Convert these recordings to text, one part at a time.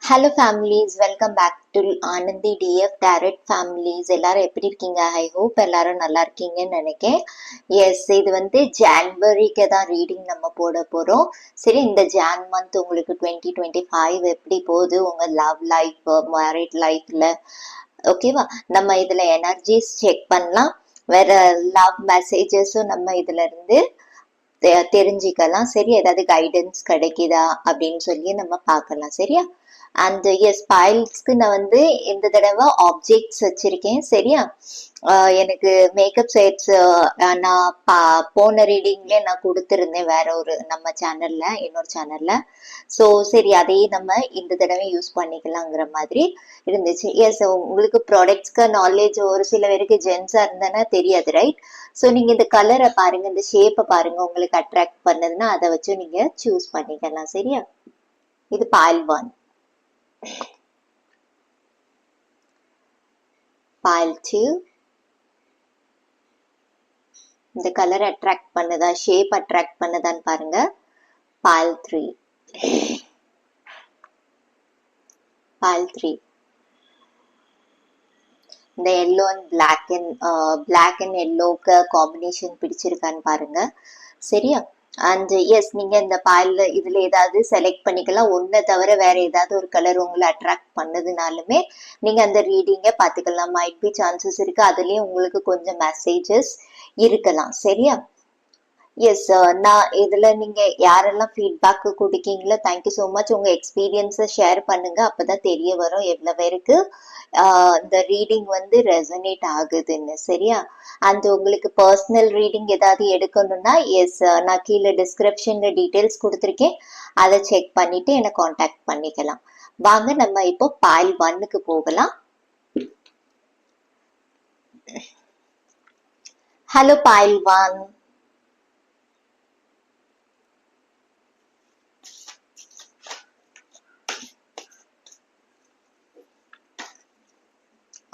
Hello families, welcome back to Anandhi TF direct families. எல்லாரும் எப்படி இருக்கீங்க? ஐ ஹோப் எல்லாரும் நல்லா இருக்கீங்கன்னு நினைக்கிறேன். எஸ், இது வந்து ஜான்வரிக்கு தான் ரீடிங் நம்ம போட போகிறோம். சரி, இந்த ஜான் மந்த் உங்களுக்கு 2025 எப்படி போகுது உங்கள் லவ் லைஃப், மேரிட் லைஃப்பில்? ஓகேவா? நம்ம இதில் எனர்ஜிஸ் செக் பண்ணலாம். வேற லவ் மெசேஜஸும் நம்ம இதுல இருந்து தெரிஞ்சுக்கலாம். சரி, ஏதாவது கைடன்ஸ் கிடைக்குதா அப்படின்னு சொல்லி நம்ம பார்க்கலாம். சரியா? அண்ட் எஸ், பைல்ஸ்க்கு நான் வந்து இந்த தடவை ஆப்ஜெக்ட்ஸ் வச்சிருக்கேன். சரியா? எனக்கு மேக்கப் செட்ஸ் நான் போன ரீடிங்லேயே நான் கொடுத்துருந்தேன் வேற ஒரு நம்ம சேனல்ல, இன்னொரு சேனல்ல. ஸோ சரி, அதையே நம்ம இந்த தடவை யூஸ் பண்ணிக்கலாங்கிற மாதிரி இருந்துச்சு. எஸ், உங்களுக்கு ப்ராடக்ட்ஸ்க்கு நாலேஜ் ஒரு சில பேருக்கு ஜென்ஸா இருந்தேன்னா தெரியாது, ரைட்? ஸோ நீங்க இந்த கலரை பாருங்க, இந்த ஷேப்பை பாருங்க, உங்களுக்கு அட்ராக்ட் பண்ணதுன்னா அதை வச்சு நீங்க சூஸ் பண்ணிக்கலாம். சரியா? இது பாயில் 1, பாயில் 2. இந்த கலர் அட்ராக்ட் பண்ணுதா, ஷேப் அட்ராக்ட் பண்ணுதான்னு பாருங்க. Pile 3, pile 3. இந்த எல்லோ அண்ட் பிளாக் அண்ட் எல்லோக்கு காம்பினேஷன் பிடிச்சிருக்கான்னு பாருங்க. சரியா? அண்ட் எஸ், நீங்க இந்த பாயில இதுல ஏதாவது செலக்ட் பண்ணிக்கலாம். ஒன்றை தவிர வேற ஏதாவது ஒரு கலர் உங்களை அட்ராக்ட் பண்ணதுனாலுமே நீங்க அந்த ரீடிங்கை பார்த்துக்கலாம். மைட் பி சான்சஸ் இருக்கு அதுலயும் உங்களுக்கு கொஞ்சம் மெசேஜஸ் இருக்கலாம். சரியா? எஸ், நான் இதுல நீங்க யாரெல்லாம் ஃபீட்பேக் கொடுக்கீங்களோ தேங்க்யூ ஸோ மச். உங்க எக்ஸ்பீரியன்ஸை ஷேர் பண்ணுங்க, அப்பதான் தெரிய வரும் எவ்வளவு பேருக்கு இந்த ரீடிங் வந்து ரெசனேட் ஆகுதுன்னு. சரியா? அண்ட் உங்களுக்கு பர்சனல் ரீடிங் ஏதாவது எடுக்கணும்னா எஸ், நான் கீழே டிஸ்கிரிப்ஷன்ல டீட்டெயில்ஸ் கொடுத்துருக்கேன், அதை செக் பண்ணிட்டு என்னை காண்டாக்ட் பண்ணிக்கலாம். வாங்க நம்ம இப்போ பாயில் 1க்கு போகலாம். Hello boil 1.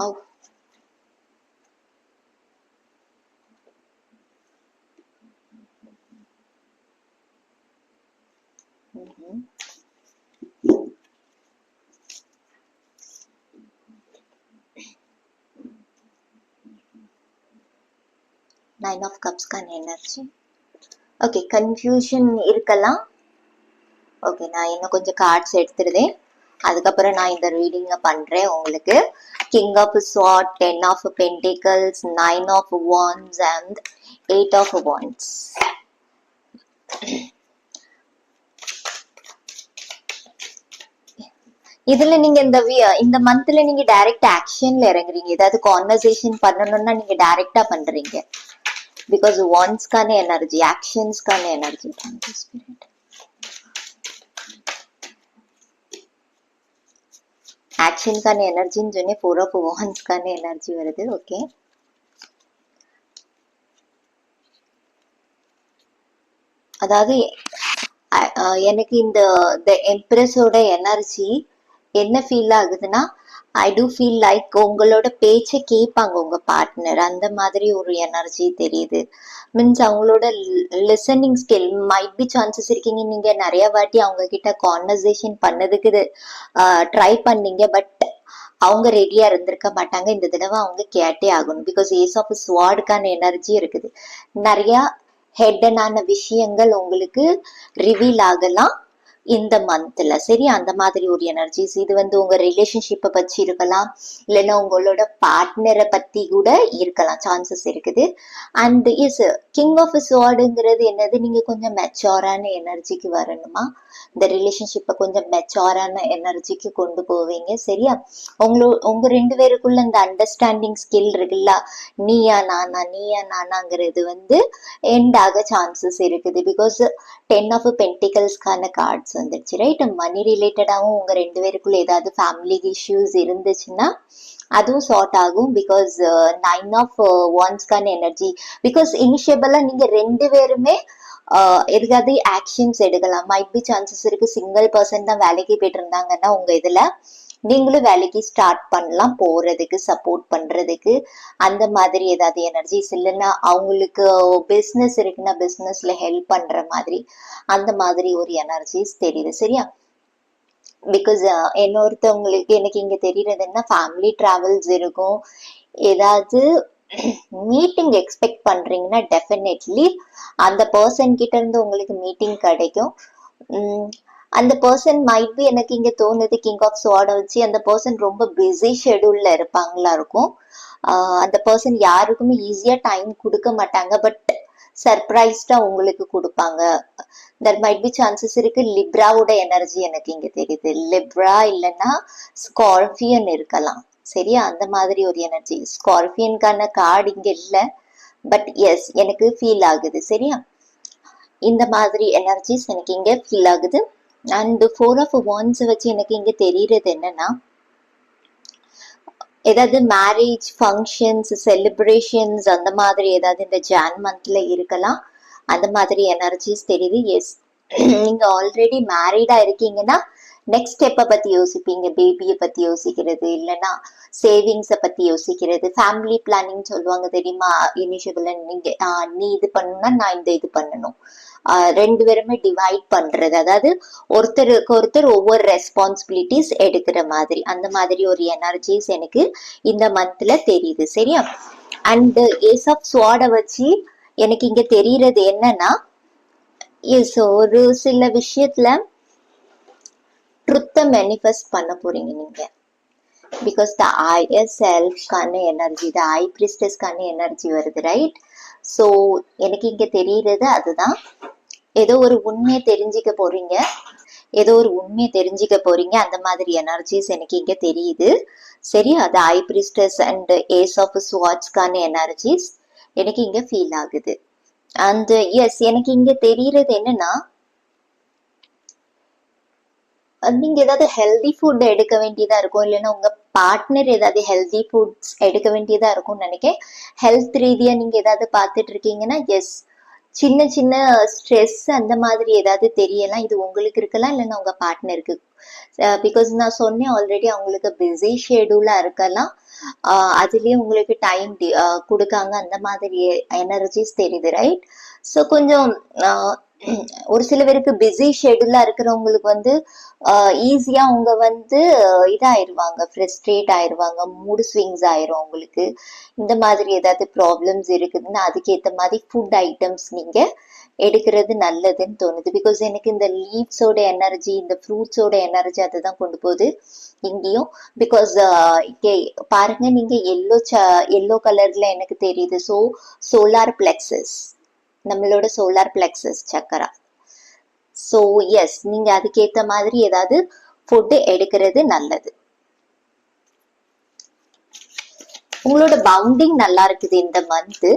Oh. Nine of Cups கான எனர்ஜி. ஓகே, கன்ஃபியூஷன் இருக்கலாம். ஓகே, நான் இன்னும் கொஞ்சம் கார்ட்ஸ் எடுத்துருதேன், அதுக்கப்புறம் நான் இந்த ரீடிங்கை பண்றேன் உங்களுக்கு. King of sword, 10 of pentacles, 9 of wands and 8 of wands. இதுல நீங்க இந்த மந்த்ல நீங்க டைரக்ட் ஆக்ஷன்ல இறங்குறீங்க. ஏதாவது கான்வர்சேஷன் பண்ணணும்னா நீங்க டைரக்டா பண்றீங்க. பிகாஸ் வாண்ட்ஸ்க்கான எனர்ஜி, ஆக்ஷன்ஸ்க்கான எனர்ஜி. ஆக்ஷனுக்கான எனர்ஜின்னு சொன்னே 4 ஆஃப் வாண்ட்ஸ்க்கான எனர்ஜி வருது. ஓகே, அதாவது எனக்கு இந்த எம்ப்ரஸோட எனர்ஜி என்ன ஃபீல் ஆகுதுன்னா, ஐ டூ ஃபீல் லைக் உங்களோட பேச்சை கேட்பாங்க உங்க பார்ட்னர், அந்த மாதிரி ஒரு எனர்ஜி தெரியுது. மீன்ஸ் அவங்களோட listening skill might be chances இருக்கீங்க. நீங்க நிறைய வாட்டி அவங்க கிட்ட கான்வர்சேஷன் பண்ணதுக்கு ட்ரை பண்ணீங்க, பட் அவங்க ரெடியா இருந்திருக்க மாட்டாங்க. இந்த தடவை அவங்க கேட்டே ஆகணும். பிகாஸ் ஏஸ் ஆஃப் ஸ்வார்டுக்கான எனர்ஜி இருக்குது. நிறைய ஹெட்டனான விஷயங்கள் உங்களுக்கு ரிவீல் ஆகலாம் இந்த மந்த்ல. சரி, அந்த மாதிரி ஒரு எனர்ஜிஸ். இது வந்து உங்க ரிலேஷன்ஷிப்பை பற்றி இருக்கலாம், இல்லைன்னா உங்களோட பார்ட்னரை பத்தி கூட இருக்கலாம், சான்சஸ் இருக்குது. அண்ட் எஸ், கிங் ஆஃப் ஸ்வார்டுங்கிறது என்னது, நீங்க கொஞ்சம் மெச்சோரான எனர்ஜிக்கு வரணுமா, இந்த ரிலேஷன்ஷிப்பை கொஞ்சம் மெச்சோரான எனர்ஜிக்கு கொண்டு போவீங்க. சரியா? உங்க 2 பேருக்குள்ள இந்த அண்டர்ஸ்டாண்டிங் ஸ்கில் இருக்குல்ல, நீயா நானாங்கிறது வந்து எண்ட் ஆக சான்சஸ் இருக்குது. பிகாஸ் 10 ஆஃப் பென்டிகல்ஸ்க்கான கார்ட்ஸ் வந்துடுச்சு, ரைட்? மணி ரிலேட்டடாகவும் உங்க 2 பேருக்குள்ள ஏதாவது ஃபேமிலி இஷ்யூஸ் இருந்துச்சுன்னா அதுவும் சார்ட் ஆகும். பிகாஸ் 9 ஆஃப் வாண்ட்ஸ்க்கான எனர்ஜி. பிகாஸ் இனிஷியபிளா நீங்க 2 பேருமே எதுக்காவது ஆக்ஷன்ஸ் எடுக்கலாம். மைட் பி சான்சஸ் இருக்கு சிங்கிள் பர்சன் தான் வேலைக்கு போயிட்டு இருந்தாங்கன்னா உங்க இதுல நீங்களும் வேலைக்கு ஸ்டார்ட் பண்ணலாம், போறதுக்கு சப்போர்ட் பண்றதுக்கு. அந்த மாதிரி ஏதாவது எனர்ஜிஸ், இல்லைன்னா அவங்களுக்கு பிஸ்னஸ் இருக்குன்னா பிஸ்னஸ்ல ஹெல்ப் பண்ற மாதிரி அந்த மாதிரி ஒரு எனர்ஜிஸ் தெரியுது. சரியா? பிகாஸ் இன்னொருத்தவங்களுக்கு எனக்கு இங்க தெரியறது என்ன, ஃபேமிலி டிராவல்ஸ் இருக்கும். ஏதாவது மீட்டிங் எக்ஸ்பெக்ட் பண்றீங்கன்னா டெஃபினெட்லி அந்த பர்சன் கிட்ட இருந்து உங்களுக்கு மீட்டிங் கிடைக்கும். அந்த பர்சன் மைட் பி, எனக்கு இங்க தோணுது கிங் ஆஃப் ஸ்வார்ட வச்சு அந்த பர்சன் ரொம்ப பிஸி ஷெடியூல்ல இருப்பாங்களா இருக்கும். அந்த பர்சன் யாருக்குமே ஈஸியா டைம் கொடுக்க மாட்டாங்க, பட் சர்ப்ரைஸ்டா உங்களுக்கு கொடுப்பாங்க. தட் மைட் பி சான்சஸ் இருக்கு. லிப்ராவோட எனர்ஜி எனக்கு இங்க தெரியுது. லிப்ரா இல்லைன்னா ஸ்கார்பியன் இருக்கலாம். சரியா, அந்த மாதிரி ஒரு எனர்ஜி. ஸ்கார்பியனுக்கான கார்டு இங்க இல்ல, பட் எஸ் எனக்கு ஃபீல் ஆகுது. சரியா, இந்த மாதிரி எனர்ஜிஸ் எனக்கு இங்க ஃபீல் ஆகுது. அண்ட் 4 ஆஃப் வாண்ட்ஸ் வச்சு எனக்கு இங்க தெரியறது என்னன்னா, ஏதாவது மேரேஜ் ஃபங்க்ஷன்ஸ் செலிப்ரேஷன்ஸ் அந்த மாதிரி ஏதாவது இந்த ஜான் மந்த்ல இருக்கலாம். அந்த மாதிரி எனர்ஜிஸ் தெரியுது. எஸ், நீங்க ஆல்ரெடி மேரீடா இருக்கீங்கன்னா நெக்ஸ்ட் ஸ்டெப்பை பத்தி யோசிப்பீங்க. பேபியை பத்தி யோசிக்கிறது, இல்லைன்னா சேவிங்ஸை பத்தி யோசிக்கிறது. ஃபேமிலி பிளானிங் சொல்லுவாங்க தெரியுமா, இனிஷியபிள் நீங்க நீ இது பண்ணணும்னா நான் இந்த இது பண்ணணும். ரெண்டு பேருமே டிவைட் பண்றது, அதாவது ஒருத்தருக்கு ஒருத்தர் ஒவ்வொரு ரெஸ்பான்சிபிலிட்டிஸ் எடுக்கிற மாதிரி, அந்த மாதிரி ஒரு எனர்ஜிஸ் எனக்கு இந்த மந்த்ல தெரியுது. சரியா, அண்ட் ஏஸ் ஆஃப் ஸ்வார்ட வச்சு எனக்கு இங்க தெரியறது என்னன்னா, எஸ் ஒரு சில விஷயத்துல ட்ருத்தை மேனிஃபெஸ்ட் பண்ண போறீங்க நீங்க. பிகாஸ் த ஐ செல்ஃப்கான எனர்ஜி, த ஐ பிரிஸ்டஸ்கான எனர்ஜி வருது, ரைட்? ஸோ எனக்கு இங்க தெரியறது அதுதான். ஏதோ ஒரு உண்மையை தெரிஞ்சுக்க போறீங்க, ஏதோ ஒரு உண்மையை தெரிஞ்சுக்க போறீங்க, அந்த மாதிரி எனர்ஜிஸ் எனக்கு இங்க தெரியுது. சரி, அது ஐ priestess and ace of ஸ்வாட்ஸ்கான energies எனக்கு இங்க ஃபீல் ஆகுது. அண்ட் எஸ், எனக்கு இங்க தெரியறது என்னன்னா, நீங்க ஏதாவது ஹெல்தி ஃபுட் எடுக்க வேண்டியதா இருக்கும், இல்லைன்னா உங்க பார்ட்னர் ஏதாவது ஹெல்தி ஃபுட்ஸ் எடுக்க வேண்டியதா இருக்கும்னு நினைக்கிறேன். ஹெல்த் ரீதியா நீங்க ஏதாவது பார்த்துட்டு இருக்கீங்கன்னா எஸ், சின்ன சின்ன ஸ்ட்ரெஸ் அந்த மாதிரி ஏதாவது தெரியலாம். இது உங்களுக்கு இருக்கலாம், இல்லைன்னா உங்க பார்ட்னருக்கு. பிகாஸ் நான் சொன்னேன் ஆல்ரெடி, அவங்களுக்கு பிஸி ஷெடியூலா இருக்கலாம். அதுலயே உங்களுக்கு டைம் கொடுக்காங்க, அந்த மாதிரி எனர்ஜிஸ் தெரியுது, ரைட்? ஸோ கொஞ்சம் ஒரு சில பேருக்கு பிஸி ஷெடியூலா இருக்கிறவங்களுக்கு வந்து ஈஸியா அவங்க வந்து இதாயிருவாங்க, ஃப்ரஸ்ட்ரேட் ஆயிருவாங்க, மூடு ஸ்விங்ஸ் ஆயிரும் உங்களுக்கு. இந்த மாதிரி ஏதாவது ப்ராப்ளம்ஸ் இருக்குதுன்னா அதுக்கேற்ற மாதிரி ஃபுட் ஐட்டம்ஸ் நீங்க எடுக்கிறது நல்லதுன்னு தோணுது. பிகாஸ் எனக்கு இந்த லீவ்ஸோட எனர்ஜி, இந்த ஃப்ரூட்ஸோட எனர்ஜி அதுதான் கொண்டு போகுது இங்கேயும். பிகாஸ் பாருங்க, நீங்க எல்லோ கலர்ல எனக்கு தெரியுது. ஸோ சோலார் பிளெக்சஸ், நம்மளோட சோலார் பிளெக்சஸ் சக்கரா. ஸோ எஸ், நீங்க அதுக்கேற்ற மாதிரி ஏதாவது ஃபுட்டு எடுக்கிறது நல்லது. உங்களோட பவுண்டிங் நல்லா இருக்குது இந்த மந்த்.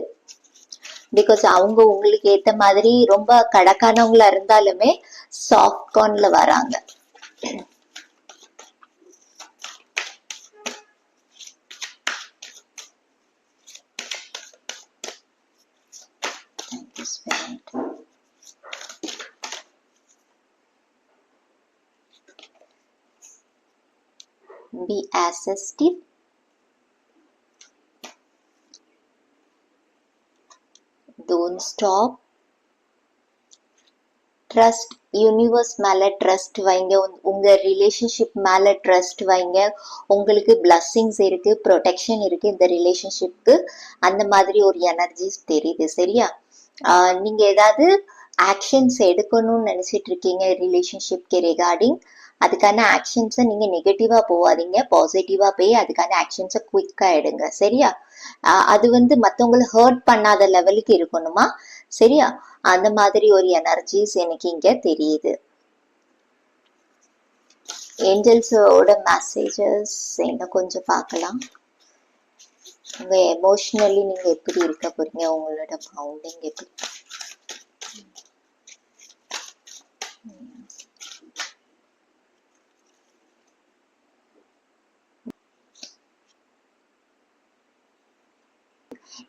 பிகாஸ் அவங்க உங்களுக்கு ஏத்த மாதிரி ரொம்ப கடக்கானவங்களா இருந்தாலுமே சாஃப்ட் கார்ன்ல வராங்க. Be assertive, don't stop, trust. Universe மேல ட்ரஸ்ட் வைங்க, உங்க ரிலேஷன்ஷிப் மேல ட்ரஸ்ட் வைங்க. உங்களுக்கு பிளஸ்ஸிங்ஸ் இருக்கு, ப்ரொடெக்ஷன் இருக்கு இந்த ரிலேஷன்ஷிப்க்கு, அந்த மாதிரி ஒரு எனர்ஜிஸ் தெரியுது. சரியா, நீங்க ஏதாவது ஆக்ஷன்ஸ் எடுக்கணும்னு நினைச்சிட்டு இருக்கீங்க ரிலேஷன்ஷிப்க்கு ரிகார்டிங், அதுக்கான ஆக்ஷன்ஸை நீங்க நெகட்டிவா போவாதீங்க, பாசிட்டிவா போய் அதுக்கான ஆக்ஷன்ஸை குயிக்கா எடுங்க. சரியா, அது வந்து மற்றவங்களை ஹர்ட் பண்ணாத லெவலுக்கு இருக்கணுமா? சரியா, அந்த மாதிரி ஒரு எனர்ஜிஸ் எனக்கு இங்க தெரியுது. ஏஞ்சல்ஸோட மெசேஜஸ் என்ன கொஞ்சம் பார்க்கலாம். உங்க எமோஷனலி நீங்க எப்படி இருக்க போறீங்க, உங்களோட பவுண்டிங் எப்படி?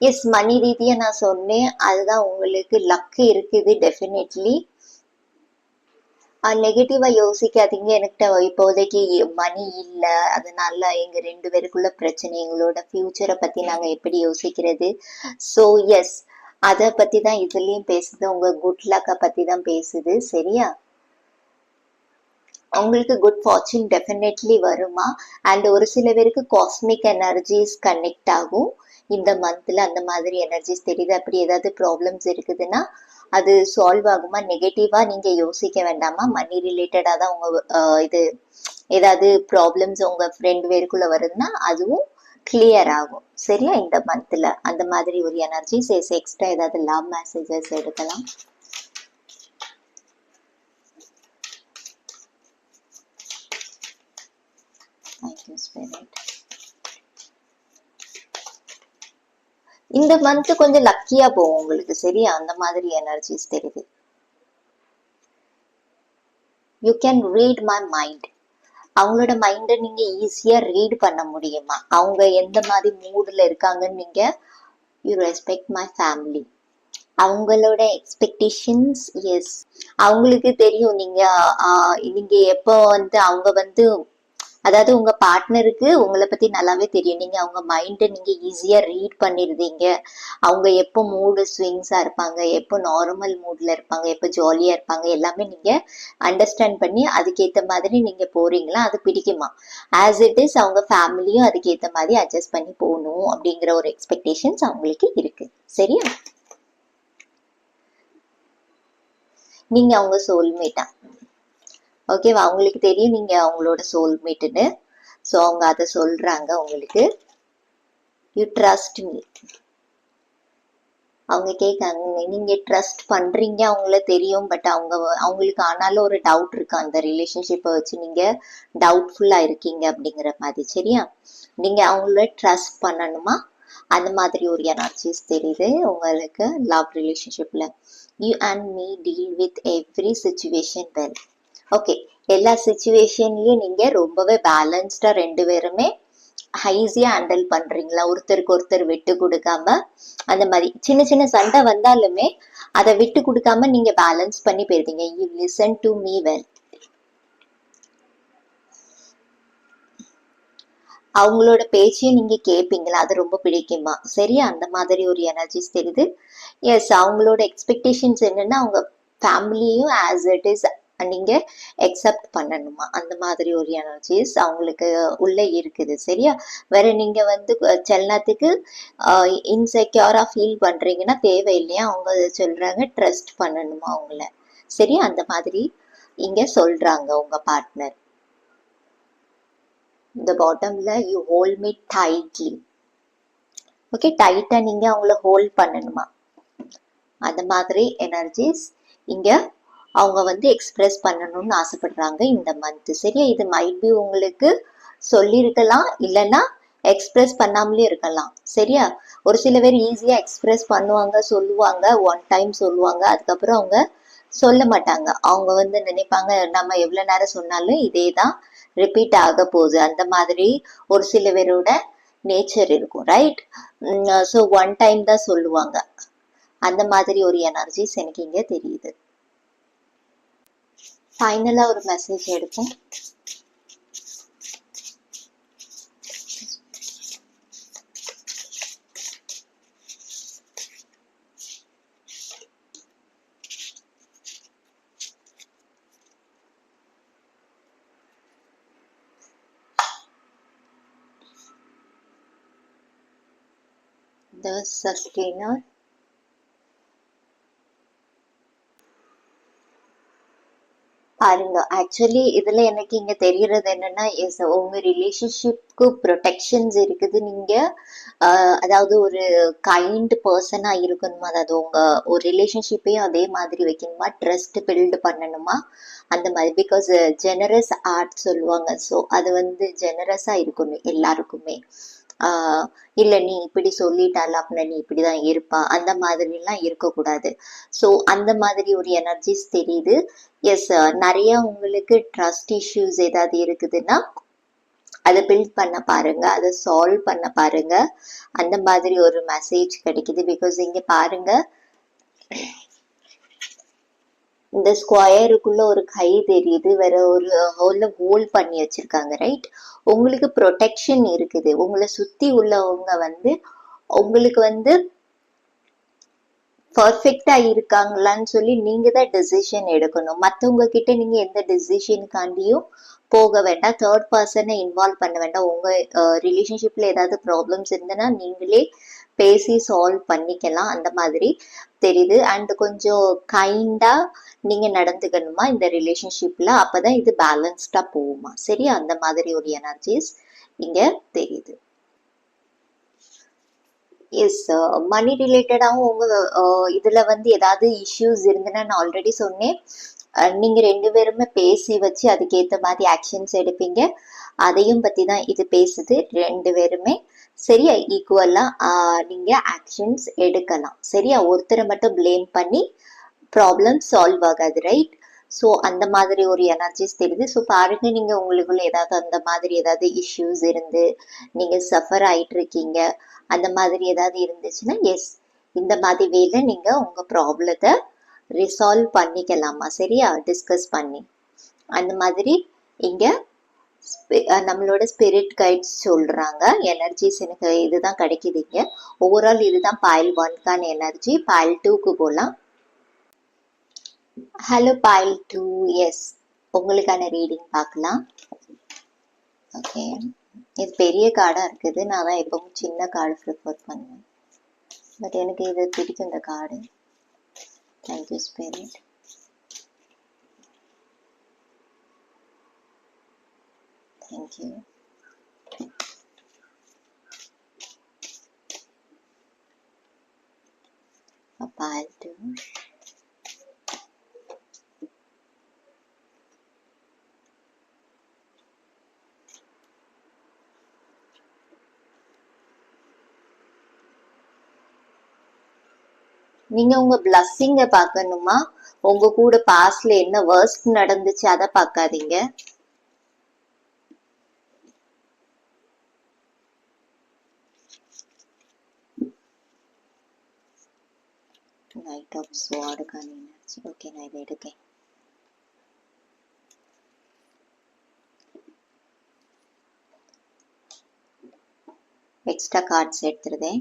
எஸ், மணி ரீதியா நான் சொன்னேன், அதுதான் உங்களுக்கு லக் இருக்குது டெஃபினெட்லி. நெகட்டிவா யோசிக்காதீங்க. என்கிட்ட இப்போதைக்கு மணி இல்ல, அதனால எங்க ரெண்டு பேருக்குள்ள பிரச்சனை, எங்களோட ஃபியூச்சரை பத்தி நாங்க எப்படி யோசிக்கிறது. ஸோ எஸ், அதை பத்தி தான் இதுலயும் பேசுது, உங்க குட் லக்கை பத்தி தான் பேசுது. சரியா, உங்களுக்கு குட் ஃபார்ச்சூன் டெஃபினெட்லி வருமா. அண்ட் ஒரு சில பேருக்கு காஸ்மிக் எனர்ஜிஸ் கனெக்ட் ஆகும் இந்த மந்த்ல. அந்த மாதிரி எனர்ஜிஸ் தெரியுது. அப்படி ஏதாவது ப்ராப்ளம்ஸ் இருக்குதுன்னா அது சால்வ் ஆகுமா? நெகட்டிவா நீங்க யோசிக்க வேண்டாமா. மணி ரிலேட்டடா தான் உங்க இது ஏதாவது ப்ராப்ளம்ஸ் உங்க ரெண்டு பேருக்குள்ள வருதுன்னா அதுவும் கிளியர் ஆகும். சரியா? இந்த மந்த்ல அந்த மாதிரி ஒரு எனர்ஜிஸ். எக்ஸ்ட்ரா ஏதாவது லவ் மெசேஜஸ் எடுக்கலாம். Thank you spirit. இந்த மந்த் கொஞ்சம் லக்கியா போகும் உங்களுக்கு. சரியா? அந்த மாதிரி எனர்ஜிஸ் தெரியுது. You can read my mind. அவங்களோட மைண்டை நீங்க ஈஸியா ரீட் பண்ண முடியுமா? அவங்க எந்த மாதிரி மூடுல இருக்காங்கன்னு நீங்க யூ ரெஸ்பெக்ட் மை ஃபேமிலி. அவங்களோட எக்ஸ்பெக்டேஷன்ஸ். எஸ், அவங்களுக்கு தெரியும் நீங்க நீங்க எப்போ வந்து அவங்க வந்து அதாவது உங்க பார்ட்னருக்கு உங்களை பத்தி நல்லாவே தெரியும். நீங்க அவங்க மைண்டை நீங்க ஈஸியா ரீட் பண்ணிருந்தீங்க. அவங்க எப்போ மூடு ஸ்விங்ஸா இருப்பாங்க, எப்போ நார்மல் மூட்ல இருப்பாங்க, எப்போ ஜாலியா இருப்பாங்க, எல்லாமே நீங்க அண்டர்ஸ்டாண்ட் பண்ணி அதுக்கேத்த மாதிரி நீங்க போறீங்களா? அது பிடிக்குமா? ஆஸ் இட் இஸ் அவங்க ஃபேமிலியும் அதுக்கேத்த மாதிரி அட்ஜஸ்ட் பண்ணி போகணும் அப்படிங்கிற ஒரு எக்ஸ்பெக்டேஷன்ஸ் அவங்களுக்கு இருக்கு. சரியா? நீங்க அவங்க சோல்மேட்டா? ஓகேவா? அவங்களுக்கு தெரியும் நீங்க அவங்களோட சோல்மேட்டுன்னு. ஸோ அவங்க அதை சொல்றாங்க உங்களுக்கு. You trust me. அவங்க கேட்காங்க நீங்க ட்ரஸ்ட் பண்றீங்க அவங்கள தெரியும். பட் அவங்களுக்கு ஆனாலும் ஒரு டவுட் இருக்கு அந்த ரிலேஷன்ஷிப்பை வச்சு. நீங்க டவுட்ஃபுல்லா இருக்கீங்க அப்படிங்கிற மாதிரி. சரியா? நீங்க அவங்கள ட்ரஸ்ட் பண்ணணுமா? அந்த மாதிரி ஒரு எனர்ஜிஸ் தெரியுது உங்களுக்கு லவ் ரிலேஷன்ஷிப்ல. You and me deal with every situation well. Okay, எல்லா சிச்சுவேஷன்லயும் நீங்க ரொம்பவே பேலன்ஸ்டா ரெண்டு பேருமே ஈஸியா ஹேண்டில் பண்றீங்களா? ஒருத்தருக்கு ஒருத்தர் விட்டு கொடுக்காம. அந்த மாதிரி சின்ன சின்ன சண்டை வந்தாலுமே அதை விட்டு கொடுக்காம நீங்க பேலன்ஸ் பண்ணி போயிருந்தீங்க. You listen to me well. அவங்களோட பேச்சையும் நீங்க கேட்பீங்களா? அது ரொம்ப பிடிக்குமா? சரியா? அந்த மாதிரி ஒரு எனர்ஜிஸ் தெரியுது. எஸ், அவங்களோட எக்ஸ்பெக்டேஷன்ஸ் என்னன்னா அவங்க ஃபேமிலியும் ஆஸ் இட் இஸ் நீங்க அக்செப்ட் பண்ணணுமா? அந்த மாதிரி ஒரு எனர்ஜிஸ் அவங்களுக்கு உள்ள இருக்குது. சரியா? வேற நீங்க வந்து செல்லத்துக்கு இன்செக்யூரா ஃபீல் பண்றீங்கன்னா தேவையில்லையா? அவங்க சொல்றாங்க ட்ரஸ்ட் பண்ணணுமா அவங்கள. சரியா? அந்த மாதிரி இங்க சொல்றாங்க உங்க பார்ட்னர். இந்த பாட்டம்ல you hold me tightly. Okay, டைட்டா நீங்க அவங்கள ஹோல்ட் பண்ணணுமா? அந்த மாதிரி எனர்ஜிஸ் இங்க அவங்க வந்து எக்ஸ்பிரஸ் பண்ணணும்னு ஆசைப்படுறாங்க இந்த மந்த். சரியா? இது மைட் பி உங்களுக்கு சொல்லியிருக்கலாம், இல்லைன்னா எக்ஸ்பிரஸ் பண்ணாமலே இருக்கலாம். சரியா? ஒரு சில பேர் ஈஸியா எக்ஸ்பிரஸ் பண்ணுவாங்க, சொல்லுவாங்க, ஒன் டைம் சொல்லுவாங்க, அதுக்கப்புறம் அவங்க சொல்ல மாட்டாங்க. அவங்க வந்து நினைப்பாங்க நம்ம எவ்வளவு நேரம் சொன்னாலும் இதே தான் ரிப்பீட் ஆக போகுது. அந்த மாதிரி ஒரு சில பேரோட நேச்சர் இருக்கும். ரைட்? ஸோ ஒன் டைம் தான் சொல்லுவாங்க. அந்த மாதிரி ஒரு எனர்ஜிஸ் எனக்கு இங்க தெரியுது. ஃபைனலா ஒரு மெசேஜ் எடுப்போம். The sustainer. பாருங்க, ஆக்சுவலி இதுல எனக்கு இங்க தெரியறது என்னன்னா உங்க ரிலேஷன்ஷிப்க்கு ப்ரொடெக்ஷன்ஸ் இருக்குது. நீங்க அதாவது ஒரு கைண்ட் பர்சனா இருக்கணுமா? அதாவது உங்க ஒரு ரிலேஷன்ஷிப்பையும் அதே மாதிரி வைக்கணுமா? ட்ரஸ்ட் பில்டு பண்ணணுமா? அந்த மாதிரி. பிகாஸ் ஜெனரஸ் ஆர்ட் சொல்லுவாங்க. ஸோ அது வந்து ஜெனரஸா இருக்கணும் எல்லாருக்குமே. இல்ல நீ இப்படி சொல்லிட்டால அப்படின்னா நீ இப்படிதான் இருப்பா, அந்த மாதிரி எல்லாம் இருக்கக்கூடாது. ஸோ அந்த மாதிரி ஒரு எனர்ஜிஸ் தெரியுது. எஸ், நிறைய உங்களுக்கு ட்ரஸ்ட் இஷ்யூஸ் ஏதாவது இருக்குதுன்னா அதை பில்ட் பண்ண பாருங்க, அதை சால்வ் பண்ண பாருங்க. அந்த மாதிரி ஒரு மெசேஜ் கிடைக்குது. பிகாஸ் இங்க பாருங்க, இந்த ஸ்கொயருக்குள்ள ஒரு கை தெரியுது, வேற ஒரு ஹோல் பண்ணி வச்சிருக்காங்க. ரைட்? உங்களுக்கு ப்ரொடெக்ஷன் இருக்குது. உங்களை சுத்தி உள்ளவங்க வந்து உங்களுக்கு வந்து பர்ஃபெக்டா இருக்காங்களான்னு சொல்லி நீங்க தான் டெசிஷன் எடுக்கணும். மத்தவங்க கிட்ட நீங்க எந்த டெசிஷனுக்காண்டியும் போக வேண்டாம். தேர்ட் பர்சனை இன்வால்வ் பண்ண வேண்டாம். உங்க ரிலேஷன்ஷிப்ல ஏதாவது ப்ராப்ளம்ஸ் இருந்ததுன்னா நீங்களே பேசி சால்வ் பண்ணிக்கலாம். அந்த மாதிரி தெரியுது. அண்ட் கொஞ்சம் கைண்டா நீங்க நடந்துக்கணுமா இந்த ரிலேஷன்ஷிப்ல. அப்பதான் இது பேலன்ஸ்டா போகுமா. சரியா? அந்த மாதிரி ஒரு எனர்ஜிஸ் இங்க தெரியுது. எஸ், மணி ரிலேட்டடாகவும் உங்க இதுல வந்து ஏதாவது இஷ்யூஸ் இருந்துன்னா நான் ஆல்ரெடி சொன்னேன். நீங்க ரெண்டு பேருமே பேசி வச்சு அதுக்கேத்த மாதிரி ஆக்ஷன்ஸ் எடுப்பீங்க. அதையும் பத்தி தான் இது பேசுது. ரெண்டு பேருமே சரியா ஈக்குவலா நீங்க ஆக்ஷன்ஸ் எடுக்கலாம். சரியா? ஒருத்தரை மட்டும் பிளேம் பண்ணி ப்ராப்ளம் சால்வ் ஆகாது. ரைட்? ஸோ அந்த மாதிரி ஒரு எனர்ஜிஸ் தெரியுது. ஸோ பாருங்க, நீங்க உங்களுக்குள்ள ஏதாவது அந்த மாதிரி ஏதாவது இஷ்யூஸ் இருந்து நீங்க சஃபர் ஆயிட்டு இருக்கீங்க, அந்த மாதிரி ஏதாவது இருந்துச்சுன்னா எஸ், இந்த மாதிரி வேலை நீங்க உங்க ப்ராப்ளத்தை ரிசால்வ் பண்ணிக்கலாமா. சரியா? டிஸ்கஸ் பண்ணி அந்த மாதிரி இங்க நம்மளோட ஸ்பிரிட் கைட்ஸ் சொல்றாங்க. எனர்ஜிஸ் எனக்கு இதுதான் கிடைக்குதுங்க. ஓவரால் இதுதான் பைல் 1க்கான எனர்ஜி. பைல் 2க்கு போகலாம். ஹலோ பைல் 2, எஸ், உங்களுக்கான ரீடிங் பார்க்கலாம். ஓகே, இது பெரிய கார்டா இருக்குது. நான் தான் எப்பவும் சின்ன கார்டு ப்ரிஃபர் பண்ணுவேன். பட் எனக்கு இது பிடிக்கும் இந்த card. Thank you spirit. Thank you. File 2. நீங்க உங்க பிளஸ்ஸிங்க பார்க்கணுமா? உங்க கூட பாஸ்ட்ல என்ன வர்ஸ்ட் நடந்துச்சு அதை பார்க்காதீங்க. நைட் ஆஃப் ஸ்வார்டுக்கான எனர்ஜி. ஓகே, நான் இதை எடுக்கேன். எக்ஸ்ட்ரா கார்ட்ஸ் எடுத்துருதேன்.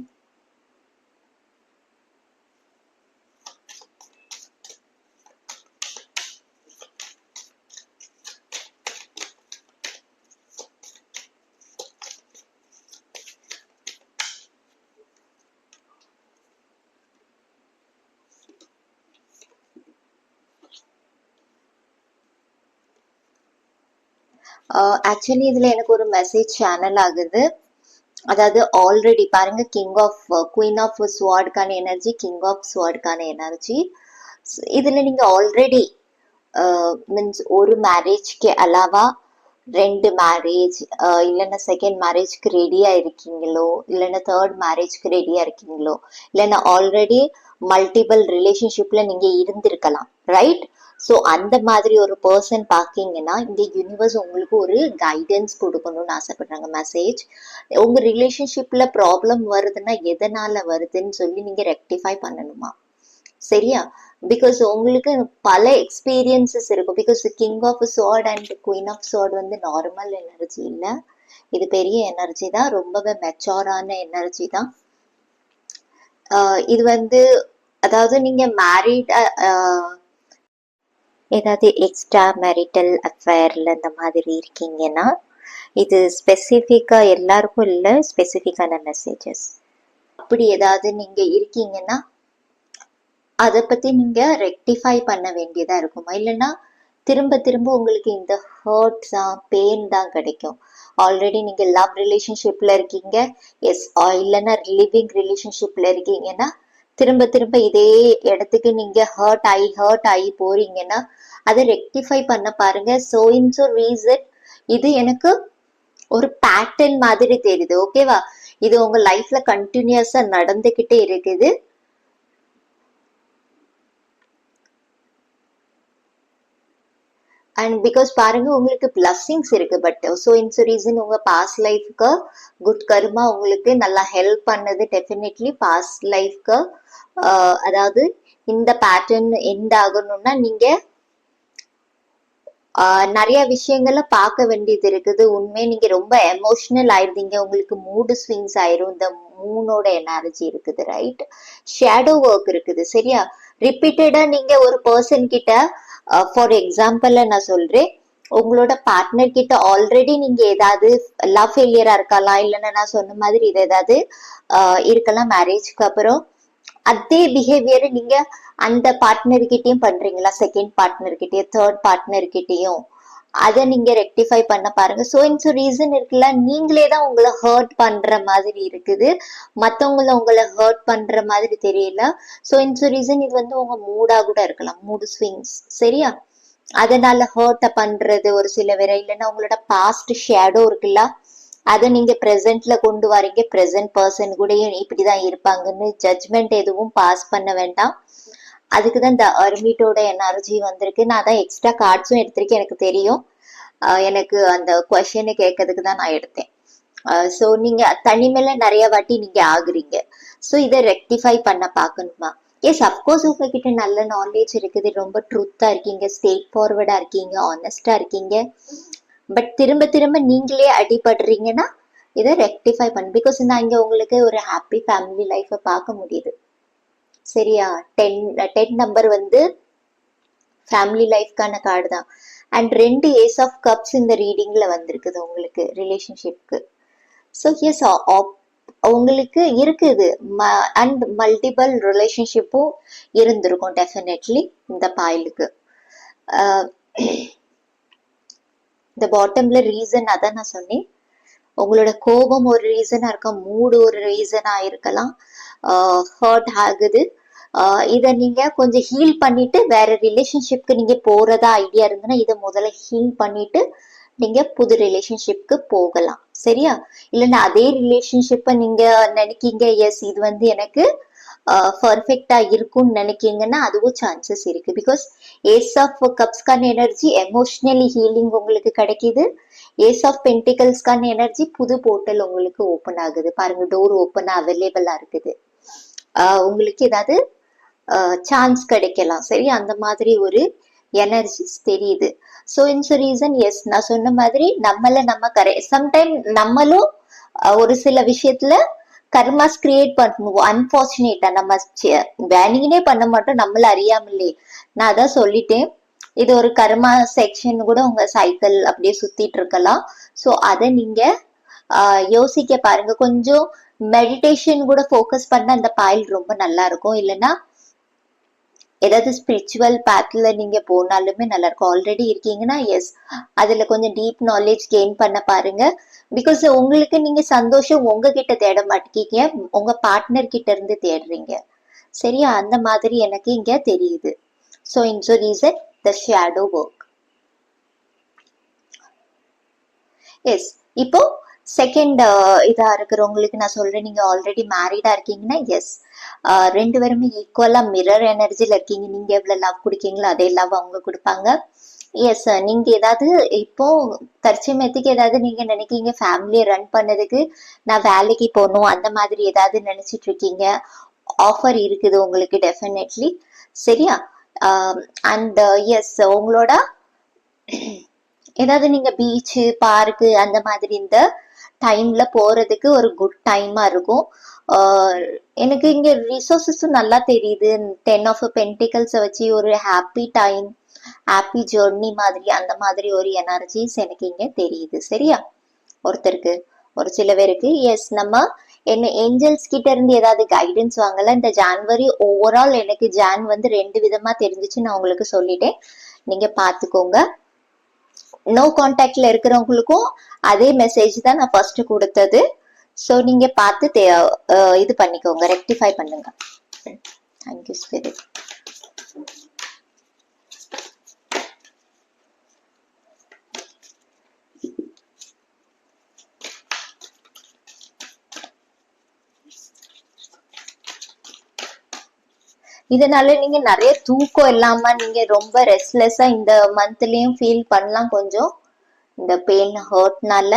ஆக்சுவலி இதுல எனக்கு ஒரு மெசேஜ் சேனல் ஆகுது. அதாவது ஆல்ரெடி பாருங்க, கிங் ஆஃப் குயின் ஆஃப் ஸ்வார்டுக்கான எனர்ஜி, கிங் ஆஃப் ஸ்வார்டுக்கான எனர்ஜி. இதுல நீங்க ஆல்ரெடி மீன்ஸ் ஒரு மேரேஜ்க்கு அலாவா 2 மேரேஜ், இல்லைன்னா செகண்ட் மேரேஜ்க்கு ரெடியா இருக்கீங்களோ, இல்லைன்னா தேர்ட் மேரேஜ்க்கு ரெடியா இருக்கீங்களோ, இல்லைன்னா ஆல்ரெடி மல்டிபிள் ரிலேஷன்ஷிப்ல நீங்க இருந்திருக்கலாம். ரைட்? ஸோ அந்த மாதிரி ஒரு பர்சன் பார்க்கிங்கன்னா இந்த யூனிவர்ஸ் உங்களுக்கு ஒரு கைடன்ஸ் கொடுக்கணும்னு ஆசைப்படுறாங்க. மெசேஜ், உங்க ரிலேஷன்ஷிப்ல ப்ராப்ளம் வருதுன்னா எதனால வருதுன்னு சொல்லி நீங்க ரெக்டிஃபை பண்ணணுமா. சரியா? பிகாஸ் உங்களுக்கு பல எக்ஸ்பீரியன்சஸ் இருக்கும். Because king of sword and queen of sword வந்து நார்மல் எனர்ஜி இல்லை, இது பெரிய எனர்ஜி தான், ரொம்பவே மெச்சோரான எனர்ஜி தான். இது வந்து அதாவது நீங்க மேரிட் ஏதாவது எக்ஸ்ட்ரா மேரிட்டல் அஃபேர்ல இந்த மாதிரி இருக்கீங்கன்னா இது ஸ்பெசிஃபிக்கா எல்லாருக்கும் இல்லை, ஸ்பெசிஃபிக்கான மெசேஜஸ். அப்படி ஏதாவது நீங்க இருக்கீங்கன்னா அதை பத்தி நீங்க ரெக்டிஃபை பண்ண வேண்டியதா இருக்குமா. இல்லைன்னா திரும்ப திரும்ப உங்களுக்கு இந்த ஹர்ட் தான், பெயின் தான் கிடைக்கும். ஆல்ரெடி நீங்க லவ் ரிலேஷன்ஷிப்ல இருக்கீங்க, எஸ், இல்லைன்னா லிவிங் ரிலேஷன்ஷிப்ல இருக்கீங்கன்னா திரும்ப திரும்ப இதே இடத்துக்கு நீங்க ஹர்ட் ஆகி போறீங்கன்னா அதை ரெக்டிஃபை பண்ண பாருங்க. ஸோ இன்ஸோ ரீசன் இது எனக்கு ஒரு பேட்டர்ன் மாதிரி தெரியுது. ஓகேவா? இது உங்க லைஃப்ல கண்டினியூஸா நடந்துகிட்டே இருக்குது. அண்ட் பிகாஸ் பாருங்க, உங்களுக்கு பிளஸ்ஸிங்ஸ் இருக்கு. பட் ஸோ இன்ஸ் ரீசன் உங்க பாஸ்ட் லைஃப்க்கு குட் கர்மா உங்களுக்கு நல்லா ஹெல்ப் பண்ணது. டெஃபினெட்லி பாஸ்ட் லைஃப்க்கு அதாவது இந்த பேட்டர்ன் எண்ட் ஆகணும்னா நீங்க நிறைய விஷயங்கள பார்க்க வேண்டியது இருக்குது. உண்மையா நீங்க ரொம்ப எமோஷனல் ஆயிருந்தீங்க. உங்களுக்கு மூடு ஸ்விங்ஸ் ஆயிரும். இந்த மூனோட எனர்ஜி இருக்குது, ரைட்? ஷேடோ ஒர்க் இருக்குது, சரியா? ரிப்பீட்டடா நீங்க ஒரு பர்சன் கிட்ட, ஃபார் எக்ஸாம்பிள் நான் சொல்றேன், உங்களோட பார்ட்னர் கிட்ட ஆல்ரெடி நீங்க ஏதாவது லவ் ஃபெயிலியரா இருக்கலாம், இல்லைன்னா நான் சொன்ன மாதிரி இது ஏதாவது இருக்கலாம். மேரேஜ்க்கு அப்புறம் அதே பிஹேவியர் நீங்க அந்த பார்ட்னர் கிட்டயும் பண்றீங்களா? செகண்ட் பார்ட்னர் கிட்டயும், தேர்ட் பார்ட்னர் கிட்டயும் அதை நீங்க ரெக்டிஃபை பண்ண பாருங்க. சோ இன்ஸ் ரீசன் இருக்குல்ல, நீங்களே தான் உங்களை ஹர்ட் பண்ற மாதிரி இருக்குது, மத்தவங்கள உங்களை ஹர்ட் பண்ற மாதிரி தெரியல. சோ இன்ஸ் ரீசன் இது வந்து உங்க மூடா கூட இருக்கலாம், மூடு ஸ்விங்ஸ், சரியா? அதனால ஹர்ட்ட பண்றது ஒரு சில வேற, இல்லைன்னா உங்களோட பாஸ்ட் ஷேடோ இருக்குல்ல, அதை நீங்க பிரசன்ட்ல கொண்டு வரீங்க. பிரசன்ட் பர்சன் கூட இப்படிதான் இருப்பாங்கன்னு ஜட்ஜ்மெண்ட் எதுவும் பாஸ் பண்ண வேண்டாம். அதுக்குதான் இந்த அர்மிட்டோட எனர்ஜி வந்திருக்கு. நான் தான் எக்ஸ்ட்ரா கார்ட்ஸும் எடுத்திருக்கேன், எனக்கு தெரியும். எனக்கு அந்த கொஸ்டினை கேட்கறதுக்கு தான் நான் எடுத்தேன். ஸோ நீங்க தனிமையில நிறைய வாட்டி நீங்க ஆகுறீங்க. ஸோ இதை ரெக்டிஃபை பண்ண பார்க்கணுமா? எஸ், அப்கோர்ஸ் உங்ககிட்ட நல்ல நாலேஜ் இருக்குது, ரொம்ப ட்ரூத்தா இருக்கீங்க, ஸ்ட்ரெயிட் ஃபார்வர்டா இருக்கீங்க, ஆனஸ்டா இருக்கீங்க. பட் திரும்ப திரும்ப நீங்களே அடிபடுறீங்கன்னா இதை ரெக்டிஃபை பண்ணு. பிகாஸ் நான் இங்க உங்களுக்கு ஒரு ஹாப்பி ஃபேமிலி லைஃபை பார்க்க முடியுது, சரியா? 10 நம்பர் வந்து ஃபேமிலி லைஃப்கான கார்டு தான். அண்ட் 2 ஏஸ் ஆஃப் கப்ஸ் இந்த ரீடிங்ல வந்திருக்குது உங்களுக்கு ரிலேஷன்ஷிப்க்கு. ஸோ எஸ், உங்களுக்கு இருக்குது அண்ட் மல்டிபிள் ரிலேஷன்ஷிப்பும் இருந்திருக்கும் டெஃபினெட்லி இந்த பாயிலுக்கு. இந்த பாட்டம்ல ரீசன் அதான் நான் சொன்னேன். உங்களோட கோபம் ஒரு ரீசனா இருக்கலாம், மூடு ஒரு ரீசனா இருக்கலாம், ஹர்ட் ஆகுது. இதை நீங்க கொஞ்சம் ஹீல் பண்ணிட்டு வேற ரிலேஷன்ஷிப்க்கு நீங்க போறதா ஐடியா இருந்ததுன்னா இதை முதல்ல ஹீல் பண்ணிட்டு நீங்க புது ரிலேஷன்ஷிப்க்கு போகலாம், சரியா? இல்லைன்னா அதே ரிலேஷன்ஷிப்பை நீங்க நினைக்கீங்க, எஸ் இது வந்து எனக்கு பர்ஃபெக்டா இருக்கும்னு நினைக்கீங்கன்னா அதுவும் சான்சஸ் இருக்கு. பிகாஸ் ஏஸ் ஆஃப் கப்ஸ்கான எனர்ஜி எமோஷனலி ஹீலிங் உங்களுக்கு கிடைக்குது. ஏஸ் ஆஃப் பென்டிகல்ஸ்கான எனர்ஜி புது போர்ட்டல் உங்களுக்கு ஓப்பன் ஆகுது. பாருங்க, டோர் ஓப்பன் அவைலபிளா இருக்குது. உங்களுக்கு ஏதாவது சான்ஸ் கிடைக்கலாம், சரி? அந்த மாதிரி ஒரு எனர்ஜிஸ் தெரியுது. ஸோ இன்ஸ் ரீசன் எஸ், நான் சொன்ன மாதிரி நம்ம சம்டைம் நம்மளும் ஒரு சில விஷயத்துல கர்மாஸ் கிரியேட் பண்ணுவோம். அன்பார்ச்சுனேட்டா நம்ம வேணிங்கனே பண்ண மாட்டோம், நம்மள அறியாமலே. நான் அதான் சொல்லிட்டேன், இது ஒரு கர்மா செக்ஷன் கூட உங்க சைக்கிள் அப்படியே சுத்திட்டு இருக்கலாம். ஸோ அதை நீங்க யோசிக்க பாருங்க. கொஞ்சம் மெடிடேஷன் கூட ஃபோக்கஸ் பண்ண அந்த பாயில் ரொம்ப நல்லா இருக்கும். இல்லைன்னா ஏதாவது ஸ்பிரிச்சுவல் பேத்ல நீங்க போனாலுமே நல்லா இருக்கும். ஆல்ரெடி இருக்கீங்கன்னா எஸ், அதுல கொஞ்சம் டீப் நாலேஜ் கெயின் பண்ண பாருங்க. பிகாஸ் உங்களுக்கு நீங்க சந்தோஷம் உங்ககிட்ட தேட மாட்டேங்க, உங்க பார்ட்னர் கிட்ட இருந்து தேடுறீங்க, சரியா? அந்த மாதிரி எனக்கு இங்க தெரியுது. ஸோ இன்ஸ் reason the shadow work. Yes, இப்போ செகண்ட் இதா இருக்கிறவங்களுக்கு நான் சொல்றேன், நீங்க ஆல்ரெடி மேரிடா இருக்கீங்கன்னா எஸ், 2 பேருமே ஈக்குவலா மிரர் எனர்ஜில இருக்கீங்க. நீங்க எவ்வளவு லவ் கொடுக்கீங்களோ அதே லவ் அவங்க கொடுப்பாங்க. எஸ், நீங்க ஏதாவது இப்போ தற்சமயத்துக்கு ஏதாவது நீங்க நினைக்கீங்க, ஃபேமிலியை ரன் பண்ணதுக்கு நான் வேலைக்கு போகணும் அந்த மாதிரி ஏதாவது நினைச்சிட்டு இருக்கீங்க, ஆஃபர் இருக்குது உங்களுக்கு டெஃபினெட்லி, சரியா? அண்ட் எஸ், உங்களோட ஏதாவது நீங்க பீச்சு பார்க்கு அந்த மாதிரி இந்த டைம்ல போறதுக்கு ஒரு குட் டைமா இருக்கும். எனக்கு இங்க ரிசோர்சஸும் நல்லா தெரியுது. 10 ஆஃப் பென்டிகல்ஸை வச்சு ஒரு ஹாப்பி டைம், ஹாப்பி ஜேர்னி மாதிரி அந்த மாதிரி ஒரு எனர்ஜிஸ் எனக்கு இங்க தெரியுது, சரியா? ஒருத்தருக்கு, ஒரு சில பேருக்கு எஸ், நம்ம என்ன ஏஞ்சல்ஸ் கிட்ட இருந்து ஏதாவது கைடன்ஸ் வாங்கல. இந்த ஜான்வரி ஓவரால் எனக்கு ஜான் வந்து 2 விதமா தெரிஞ்சிச்சு, நான் உங்களுக்கு சொல்லிட்டேன், நீங்க பாத்துக்கோங்க. நோ கான்டாக்ட்ல இருக்கிறவங்களுக்கும் அதே மெசேஜ் தான் நான் ஃபர்ஸ்ட் கொடுத்தது. ஸோ நீங்க பார்த்து இது பண்ணிக்கோங்க, ரெக்டிஃபை பண்ணுங்க. Thank you spirit. இதனால நீங்க நிறைய தூக்கம் இல்லாம நீங்க ரொம்ப ரெஸ்ட்லெஸ்ஸா இந்த மந்த்லயும் ஃபீல் பண்ணலாம், கொஞ்சம் இந்த பெயின் ஹர்ட்னால.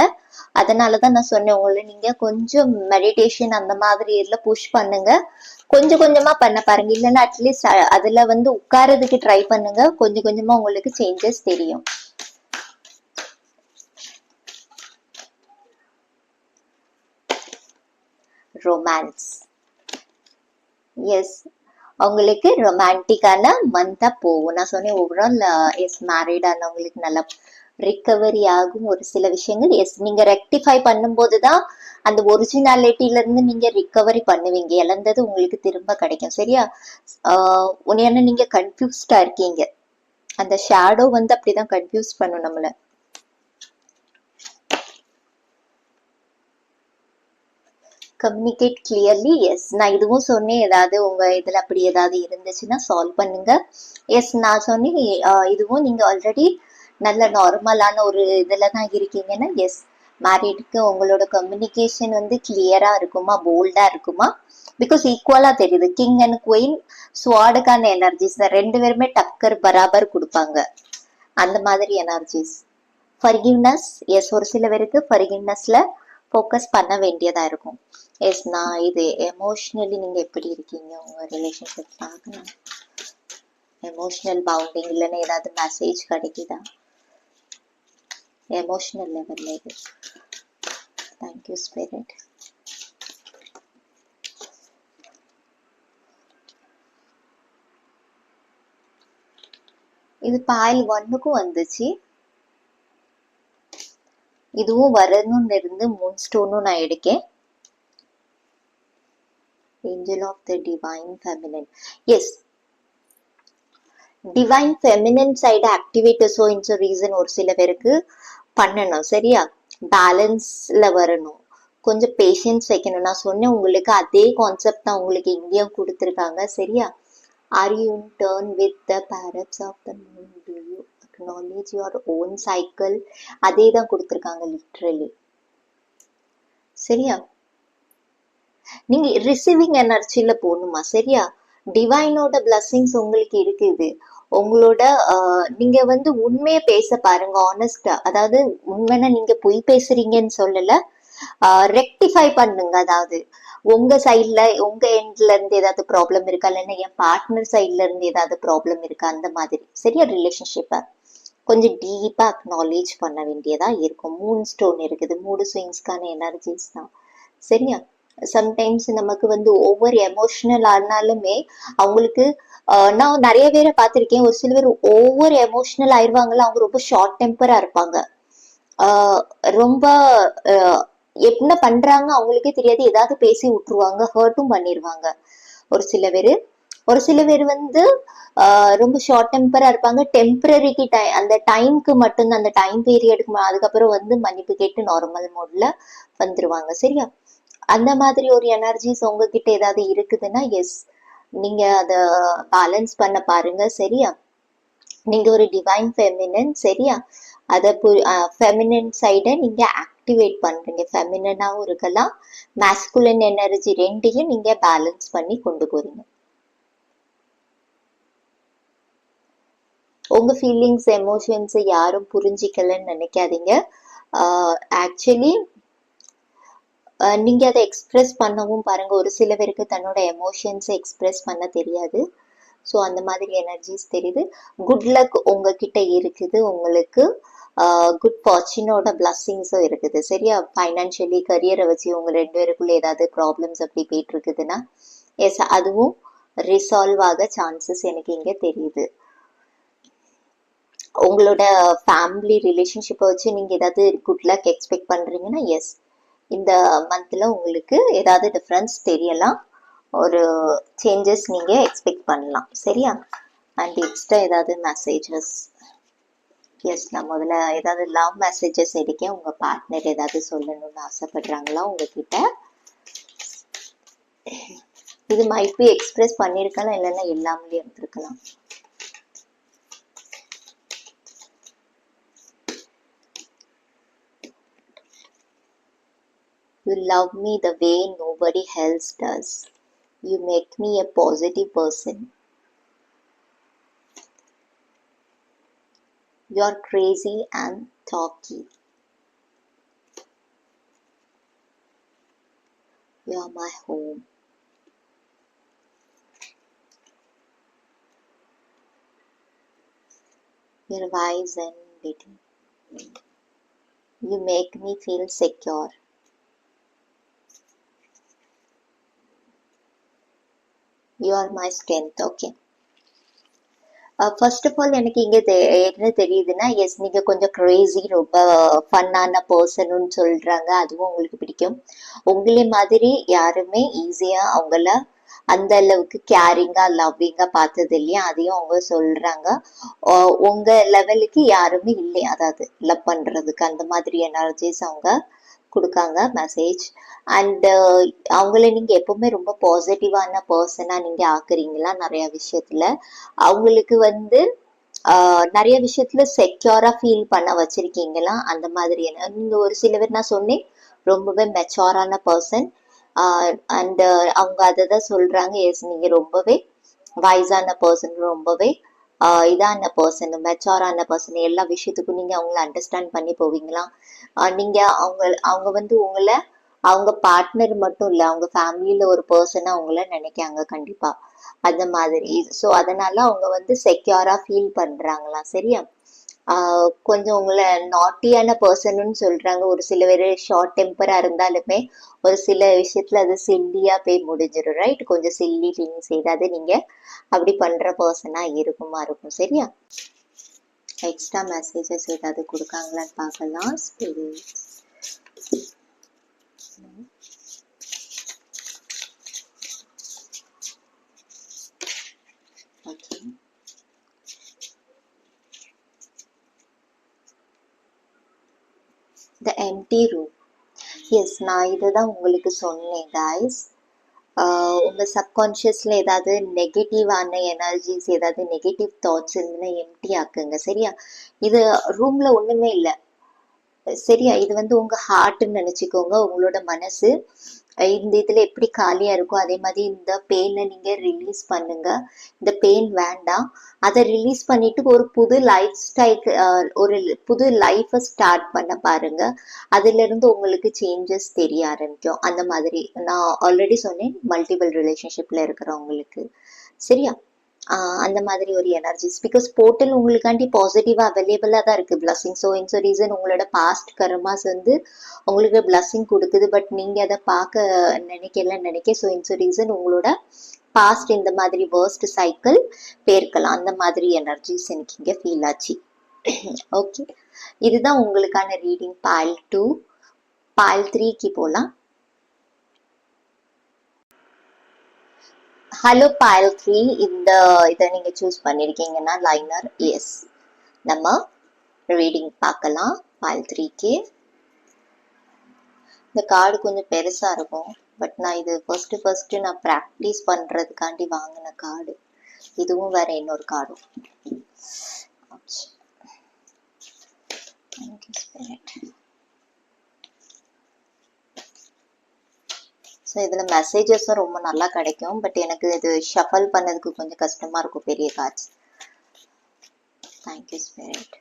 அதனாலதான் நான் சொன்னேன், உங்களை நீங்க கொஞ்சம் மெடிடேஷன் அந்த மாதிரி இதுல புஷ் பண்ணுங்க, கொஞ்சம் கொஞ்சமா பண்ண பாருங்க. இல்லைன்னா அட்லீஸ்ட் அதுல வந்து உட்காரதுக்கு ட்ரை பண்ணுங்க, கொஞ்சம் கொஞ்சமா உங்களுக்கு சேஞ்சஸ் தெரியும். ரொமான்ஸ். எஸ், அவங்களுக்கு ரொமான்டிக்கான மந்தா போகும். நான் சொன்னேன் ஓவரால் எஸ் மேரிட் ஆனவங்களுக்கு நல்லா ரிகவரி ஆகும் ஒரு சில விஷயங்கள். எஸ், நீங்க ரெக்டிஃபை பண்ணும்போது தான் அந்த ஒரிஜினாலிட்டில இருந்து நீங்க ரிகவரி பண்ணுவீங்க. இழந்தது உங்களுக்கு திரும்ப கிடைக்கும். சரியா? உன்ன நீங்க கன்ஃபியூஸ்டா இருக்கீங்க. அந்த ஷேடோ வந்து அப்படிதான் கன்ஃபியூஸ் பண்ணும் நம்மள. Communicate clearly. எஸ், நான் இதுவும் சொன்னேன். ஏதாவது உங்க இதுல அப்படி ஏதாவது இருந்துச்சுன்னா சால்வ் பண்ணுங்க. எஸ், நான் சொன்னேன் இதுவும் நீங்க ஆல்ரெடி நல்ல நார்மலான ஒரு இதுல தான் இருக்கீங்கன்னா எஸ், மேரிடுக்கு உங்களோட கம்யூனிகேஷன் வந்து கிளியரா இருக்குமா, போல்டா இருக்குமா? பிகாஸ் ஈக்குவலா தெரியுது. கிங் அண்ட் குயின் ஸ்வாடுக்கான எனர்ஜிஸ் ரெண்டு பேருமே டக்கர் பராபர் கொடுப்பாங்க. அந்த மாதிரி எனர்ஜிஸ். ஃபர்கிவ்னஸ். எஸ், ஒரு சில பேருக்கு ஃபர்கிவ்னஸ்ல ஃபோக்கஸ் பண்ண வேண்டியதா இருக்கும். எஸ், நான் இது எமோஷ்னலி நீங்க எப்படி இருக்கீங்க உங்க ரிலேஷன்ஷிப் பார்க்கணும். எமோஷனல் பவுண்டிங் இல்லைன்னா ஏதாவது மெசேஜ் கிடைக்குதா எமோஷனல் லெவல்ல? இது தேங்க்யூ ஸ்பிரிட். இது பாயில் 1க்கும் வந்துச்சு. இதுவும் வரணும்னு இருந்து மூன் ஸ்டோனும் நான் எடுக்கேன். Angel of the divine feminine. Yes, divine feminine side activate so reason ஒரு சில பேருக்கு பண்ணணும். சரியா? பேலன்ஸ்ல வரணும். கொஞ்சம் பேஷன்ஸ் வைக்கணும். நான் சொன்னேன் உங்களுக்கு அதே கான்செப்ட் தான் உங்களுக்கு இங்கேயும் கொடுத்துருக்காங்க. சரியா? Are you in turn with the parrots of the moon? Do you acknowledge your own cycle? அதே தான் கொடுத்துருக்காங்க லிட்ரலி. சரியா? நீங்க ரிசீவிங் எனர்ஜில போகணுமா? சரியா? டிவைனோட பிளஸிங்ஸ் உங்களுக்கு இருக்குது. உங்களோட நீங்க வந்து உண்மையை பேச பாருங்க, ஆனஸ்டா. அதாவது உண்மைன்னா நீங்க பொய் பேசுறீங்கன்னு சொல்லல, ரெக்டிஃபை பண்ணுங்க. அதாவது உங்க சைட்ல உங்க எண்ட்ல இருந்து ஏதாவது ப்ராப்ளம் இருக்கா, இல்லைன்னா என் பார்ட்னர் சைட்ல இருந்து ஏதாவது ப்ராப்ளம் இருக்கா, அந்த மாதிரி. சரியா? ரிலேஷன்ஷிப்பை கொஞ்சம் டீப்பா அக்னாலேஜ் பண்ண வேண்டியதா இருக்கும். மூன் ஸ்டோன் இருக்குது, மூடு ஸ்விங்ஸ்க்கான எனர்ஜிஸ் தான். சரியா? சம்டைம்ஸ் நமக்கு வந்து ஓவர் எமோஷனல் ஆனாலுமே அவங்களுக்கு நான் நிறைய பேரை பார்த்திருக்கேன். ஒரு சில பேர் ஓவர் எமோஷனல் ஆயிடுவாங்கல்ல, அவங்க ரொம்ப ஷார்ட் டெம்பரா இருப்பாங்க. ரொம்ப என்ன பண்றாங்க அவங்களுக்கே தெரியாது, ஏதாவது பேசி விட்டுருவாங்க, ஹர்ட்டும் பண்ணிடுவாங்க. ஒரு சில பேர் வந்து ரொம்ப ஷார்ட் டெம்பரா இருப்பாங்க. டெம்பரரிக்கு அந்த டைம்க்கு மட்டும்தான், அந்த டைம் பீரியடுக்கு, அதுக்கப்புறம் வந்து மன்னிப்பு கேட்டு நார்மல் மோட்ல வந்துருவாங்க. சரியா? அந்த மாதிரி ஒரு எனர்ஜிஸ் உங்ககிட்ட ஏதாவது இருக்குதுன்னா எஸ், நீங்க அத பேலன்ஸ் பண்ண பாருங்க. சரியா? நீங்க ஒரு டிவைன் ஃபெமினன். சரியா? அத ஃபெமினன் சைடை நீங்க ஆக்டிவேட் பண்றீங்க. ஃபெமினனாவும் இருக்கலாம், மேஸ்குலின் எனர்ஜி ரெண்டையும் நீங்க பேலன்ஸ் பண்ணி கொண்டு போறீங்க. உங்க ஃபீலிங்ஸ் எமோஷன்ஸ் யாரும் புரிஞ்சிக்கலன்னு நினைக்காதீங்க. ஆக்சுவலி நீங்க அதை எக்ஸ்பிரஸ் பண்ணவும் பாருங்க. ஒரு சில பேருக்கு தன்னோட எமோஷன்ஸை எக்ஸ்பிரஸ் பண்ண தெரியாது. ஸோ அந்த மாதிரி எனர்ஜிஸ் தெரியுது. குட் லக் உங்ககிட்ட இருக்குது. உங்களுக்கு குட் ஃபார்ச்சுனோட பிளஸ்ஸிங்ஸும் இருக்குது. சரியா? ஃபைனான்ஷியலி கரியரை வச்சு உங்க ரெண்டு பேருக்குள்ள ஏதாவது ப்ராப்ளம்ஸ் அப்படி போயிட்டு இருக்குதுன்னா எஸ், அதுவும் ரிசால்வ் ஆக சான்சஸ் எனக்கு இங்க தெரியுது. உங்களோட ஃபேமிலி ரிலேஷன்ஷிப்பை வச்சு நீங்க ஏதாவது குட் லக் எக்ஸ்பெக்ட் பண்றீங்கன்னா எஸ், இந்த மந்த்ல உங்களுக்கு ஏதாவது டிஃப்ரென்ஸ் தெரியலாம், ஒரு சேஞ்சஸ் நீங்க எக்ஸ்பெக்ட் பண்ணலாம். சரியா? அண்ட் எக்ஸ்ட்ரா ஏதாவது மெசேஜஸ். எஸ், நான் முதல்ல ஏதாவது லவ் மெசேஜஸ் எடுக்க உங்க பார்ட்னர் ஏதாவது சொல்லணும்னு ஆசைப்படுறாங்களா உங்ககிட்ட? இது மைட் பி எக்ஸ்பிரஸ் பண்ணிருக்கலாம், இல்லைன்னா எல்லாமே இருந்திருக்கலாம். You love me the way nobody else does. You make me a positive person. You're crazy and talky. You're my home. You're wise and witty. You make me feel secure. You are my strength. Okay. First of all எனக்கு இங்க என்ன தெரியுதுன்னா, S நீங்க கொஞ்சம் Crazy, ரொம்ப ஃபன்னான பர்சன்னு சொல்றாங்க. அதுவும் உங்களுக்கு பிடிக்கும். உங்களே மாதிரி யாருமே ஈஸியா அவங்கள அந்த அளவுக்கு கேரிங்கா லவ்விங்கா பார்த்தது இல்லையா, அதையும் அவங்க சொல்றாங்க. உங்க லெவலுக்கு யாருமே இல்லையா, அதாவது லவ் பண்றதுக்கு அந்த மாதிரி எனர்ஜிஸ் அவங்க கொடுக்காங்க மெசேஜ். அண்ட் அவங்கள நீங்க எப்பவுமே ரொம்ப பாசிட்டிவான பர்சனா நீங்க ஆக்குறீங்களா நிறைய விஷயத்துல. அவங்களுக்கு வந்து நிறைய விஷயத்துல செக்யூரா ஃபீல் பண்ண வச்சிருக்கீங்களா, அந்த மாதிரி. நீங்க ஒரு சில பேர் நான் சொன்னேன் ரொம்பவே மெச்சோரான பர்சன். அண்ட் அவங்க அதை தான் சொல்றாங்க, எஸ் நீங்க ரொம்பவே வைஸான பர்சன், ரொம்பவே இதான பர்சன், மெச்சோரான பர்சன். எல்லா விஷயத்துக்கும் நீங்க அவங்கள அண்டர்ஸ்டாண்ட் பண்ணி போவீங்களா. நீங்க அவங்க வந்து உங்களை அவங்க பார்ட்னர் மட்டும் இல்ல, அவங்க ஃபேமிலியில ஒரு பர்சனா அவங்கள நினைக்காங்க கண்டிப்பா, அந்த மாதிரி. ஸோ அதனால அவங்க வந்து செக்யூரா ஃபீல் பண்றாங்களா, சரியா. கொஞ்சம் உங்களை நாட்டியான பர்சன்னு சொல்றாங்க. ஒரு சில பேர் ஷார்ட் டெம்பரா இருந்தாலுமே ஒரு சில விஷயத்துல அது சில்லியா போய் முடிஞ்சிடும், ரைட். கொஞ்சம் சில்லி திங்ஸ் ஏதாவது நீங்க அப்படி பண்ற பர்சனா இருக்கும், சரியா. எக்ஸ்ட்ரா மெசேஜஸ் ஏதாவது கொடுக்காங்களான்னு பார்க்கலாம். Okay. The empty room. Yes, நான் இதுதான் உங்களுக்கு சொன்னேன் guys. உங்க சப்கான்ஷியஸ்ல ஏதாவது நெகட்டிவான எனர்ஜிஸ், ஏதாவது நெகட்டிவ் தாட்ஸ் இருந்துன்னா எம்டி ஆக்குங்க, சரியா. இது ரூம்ல ஒண்ணுமே இல்லை, சரியா. இது வந்து உங்க ஹார்ட்ன்னு நினைச்சுக்கோங்க, உங்களோட மனசு. இந்த இதுல எப்படி காலியா இருக்கோ அதே மாதிரி இந்த பெயினை நீங்க ரிலீஸ் பண்ணுங்க. இந்த பெயின் வேண்டாம், அதை ரிலீஸ் பண்ணிட்டு ஒரு புது லைஃப் ஸ்டைல், ஒரு புது லைஃப ஸ்டார்ட் பண்ண பாருங்க. அதுல இருந்து உங்களுக்கு சேஞ்சஸ் தெரிய ஆரம்பிக்கும். அந்த மாதிரி நான் ஆல்ரெடி சொன்னேன், மல்டிபிள் ரிலேஷன்ஷிப்ல இருக்கிறவங்களுக்கு, சரியா. அந்த மாதிரி ஒரு எனர்ஜிஸ். பிகாஸ் போர்ட்டல் உங்களுக்காண்டி பாசிட்டிவா அவைலபிளா தான் இருக்கு, பிளஸிங். ஸோ இன்ஸ் ரீசன் உங்களோட பாஸ்ட் கர்மாஸ் வந்து உங்களுக்கு பிளஸிங் கொடுக்குது, பட் நீங்க அதை பார்க்க நினைக்க. ஸோ இன்ஸ் ரீசன் உங்களோட பாஸ்ட் இந்த மாதிரி வேர்ஸ்ட் சைக்கிள் பேர்க்கலாம், அந்த மாதிரி எனர்ஜிஸ் எனக்கு இங்க ஃபீல் ஆச்சு. ஓகே, இதுதான் உங்களுக்கான ரீடிங். பால் 2, பால் 3க்கு போலாம். ஹலோ பால் 3, இதை நீங்க சூஸ் பண்ணிருக்கீங்கன்னா லைனர். எஸ், நம்ம ரீடிங் பார்க்கலாம் பால் 3க்கு. இந்த கார்டு கொஞ்சம் பெருசா இருக்கும், பட் நான் இது ஃபர்ஸ்ட் நான் ப்ராக்டிஸ் பண்றதுக்காண்டி வாங்கின கார்டு. இதுவும் வேற இன்னொரு கார்டும். ஸோ இதில் மெசேஜஸும் ரொம்ப நல்லா கிடைக்கும், பட் எனக்கு இது ஷஃபல் பண்ணதுக்கு கொஞ்சம் கஷ்டமாக இருக்கும், பெரிய cards. Thank you spirit.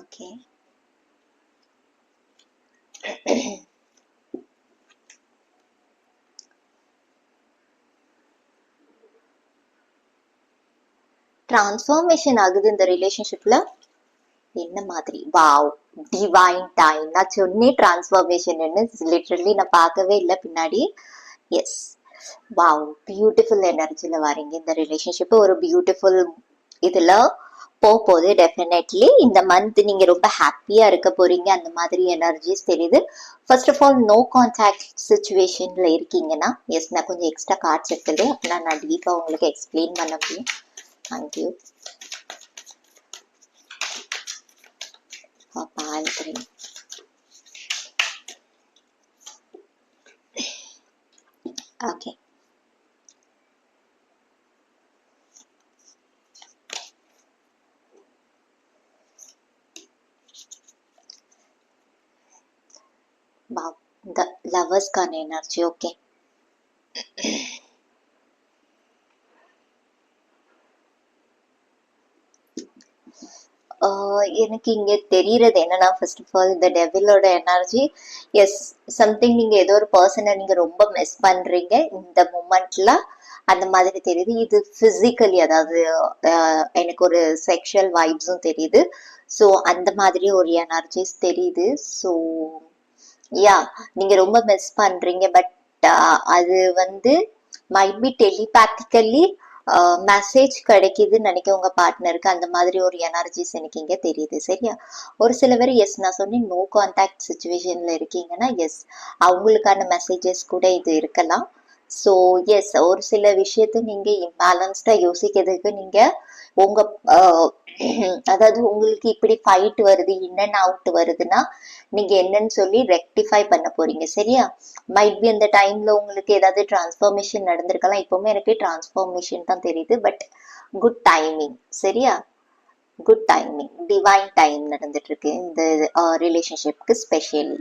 Okay. Transformation ஆகுது இந்த ரிலேஷன்ஷிப்ல. என்ன மாதிரி? Wow, divine time. நான் சொன்னேன் டிரான்ஸ்ஃபார்மேஷன், லிட்டரலி நான் பார்க்கவே இல்லை பின்னாடி. எஸ், வாவ், பியூட்டிஃபுல் எனர்ஜில வரீங்க. இந்த ரிலேஷன்ஷிப் ஒரு பியூட்டிஃபுல் இதுல போகுது. டெஃபினெட்லி இந்த மந்த் நீங்க ரொம்ப ஹாப்பியா இருக்க போறீங்க, அந்த மாதிரி எனர்ஜிஸ் தெரியுது. First of all no contact சுச்சுவேஷன்ல இருக்கீங்கன்னா, எஸ் நான் கொஞ்சம் எக்ஸ்ட்ரா கார்ட்ஸ் எடுத்துருக்கேன், அப்படின்னா நான் டீப்பா உங்களுக்கு எக்ஸ்பிளைன் பண்ண முடியும். தேங்க்யூ. பால் 3. ஓகே, the லவர்ஸ்கான எனர்ஜி. ஓகே, எனக்கு இங்க தெரியறது என்னன்னா, ஃபர்ஸ்ட் ஆஃப் ஆல் இந்த டெவிலோட எனர்ஜி. எஸ், சம்திங் நீங்க ஏதோ ஒரு பர்சனை நீங்க ரொம்ப மிஸ் பண்றீங்க இந்த மூமெண்ட்ல, அந்த மாதிரி தெரியுது. இது பிசிக்கலி, அதாவது எனக்கு ஒரு செக்ஷுவல் வைப்ஸும் தெரியுது. ஸோ அந்த மாதிரி ஒரு எனர்ஜிஸ் தெரியுது. ஸோ யா, நீங்க ரொம்ப மிஸ் பண்றீங்க. பட் அது வந்து மைட் பி டெலிபேத்திக்கலி மெசேஜ் கிடைக்குதுன்னு நினைக்க உங்க பார்ட்னருக்கு. அந்த மாதிரி ஒரு எனர்ஜிஸ் எனக்கு இங்க தெரியுது. சரியா? ஒரு சில பேர் எஸ் நான் சொன்னேன் நோ கான்டாக்ட் சுச்சுவேஷன்ல இருக்கீங்கன்னா எஸ் அவங்களுக்கான மெசேஜஸ் கூட இது இருக்கலாம். ஸோ எஸ் ஒரு சில விஷயத்த நீங்க இம்பேலன்ஸ்டா யோசிக்கிறதுக்கு நீங்க உங்க அதாவது உங்களுக்கு இப்படி ஃபைட் வருது இன் அண்ட் அவுட் வருதுன்னா நீங்க என்னன்னு சொல்லி ரெக்டிஃபை பண்ண போறீங்க. சரியா? மைட் பி அந்த டைம்ல உங்களுக்கு ஏதாவது டிரான்ஸ்ஃபர்மேஷன் நடந்திருக்கலாம். இப்பவுமே எனக்கு டிரான்ஸ்ஃபர்மேஷன் தான் தெரியுது. But good timing. சரியா? குட் டைமிங், டிவைன் டைம் நடந்துட்டு இருக்கு இந்த ரிலேஷன்ஷிப்க்கு ஸ்பெஷலி.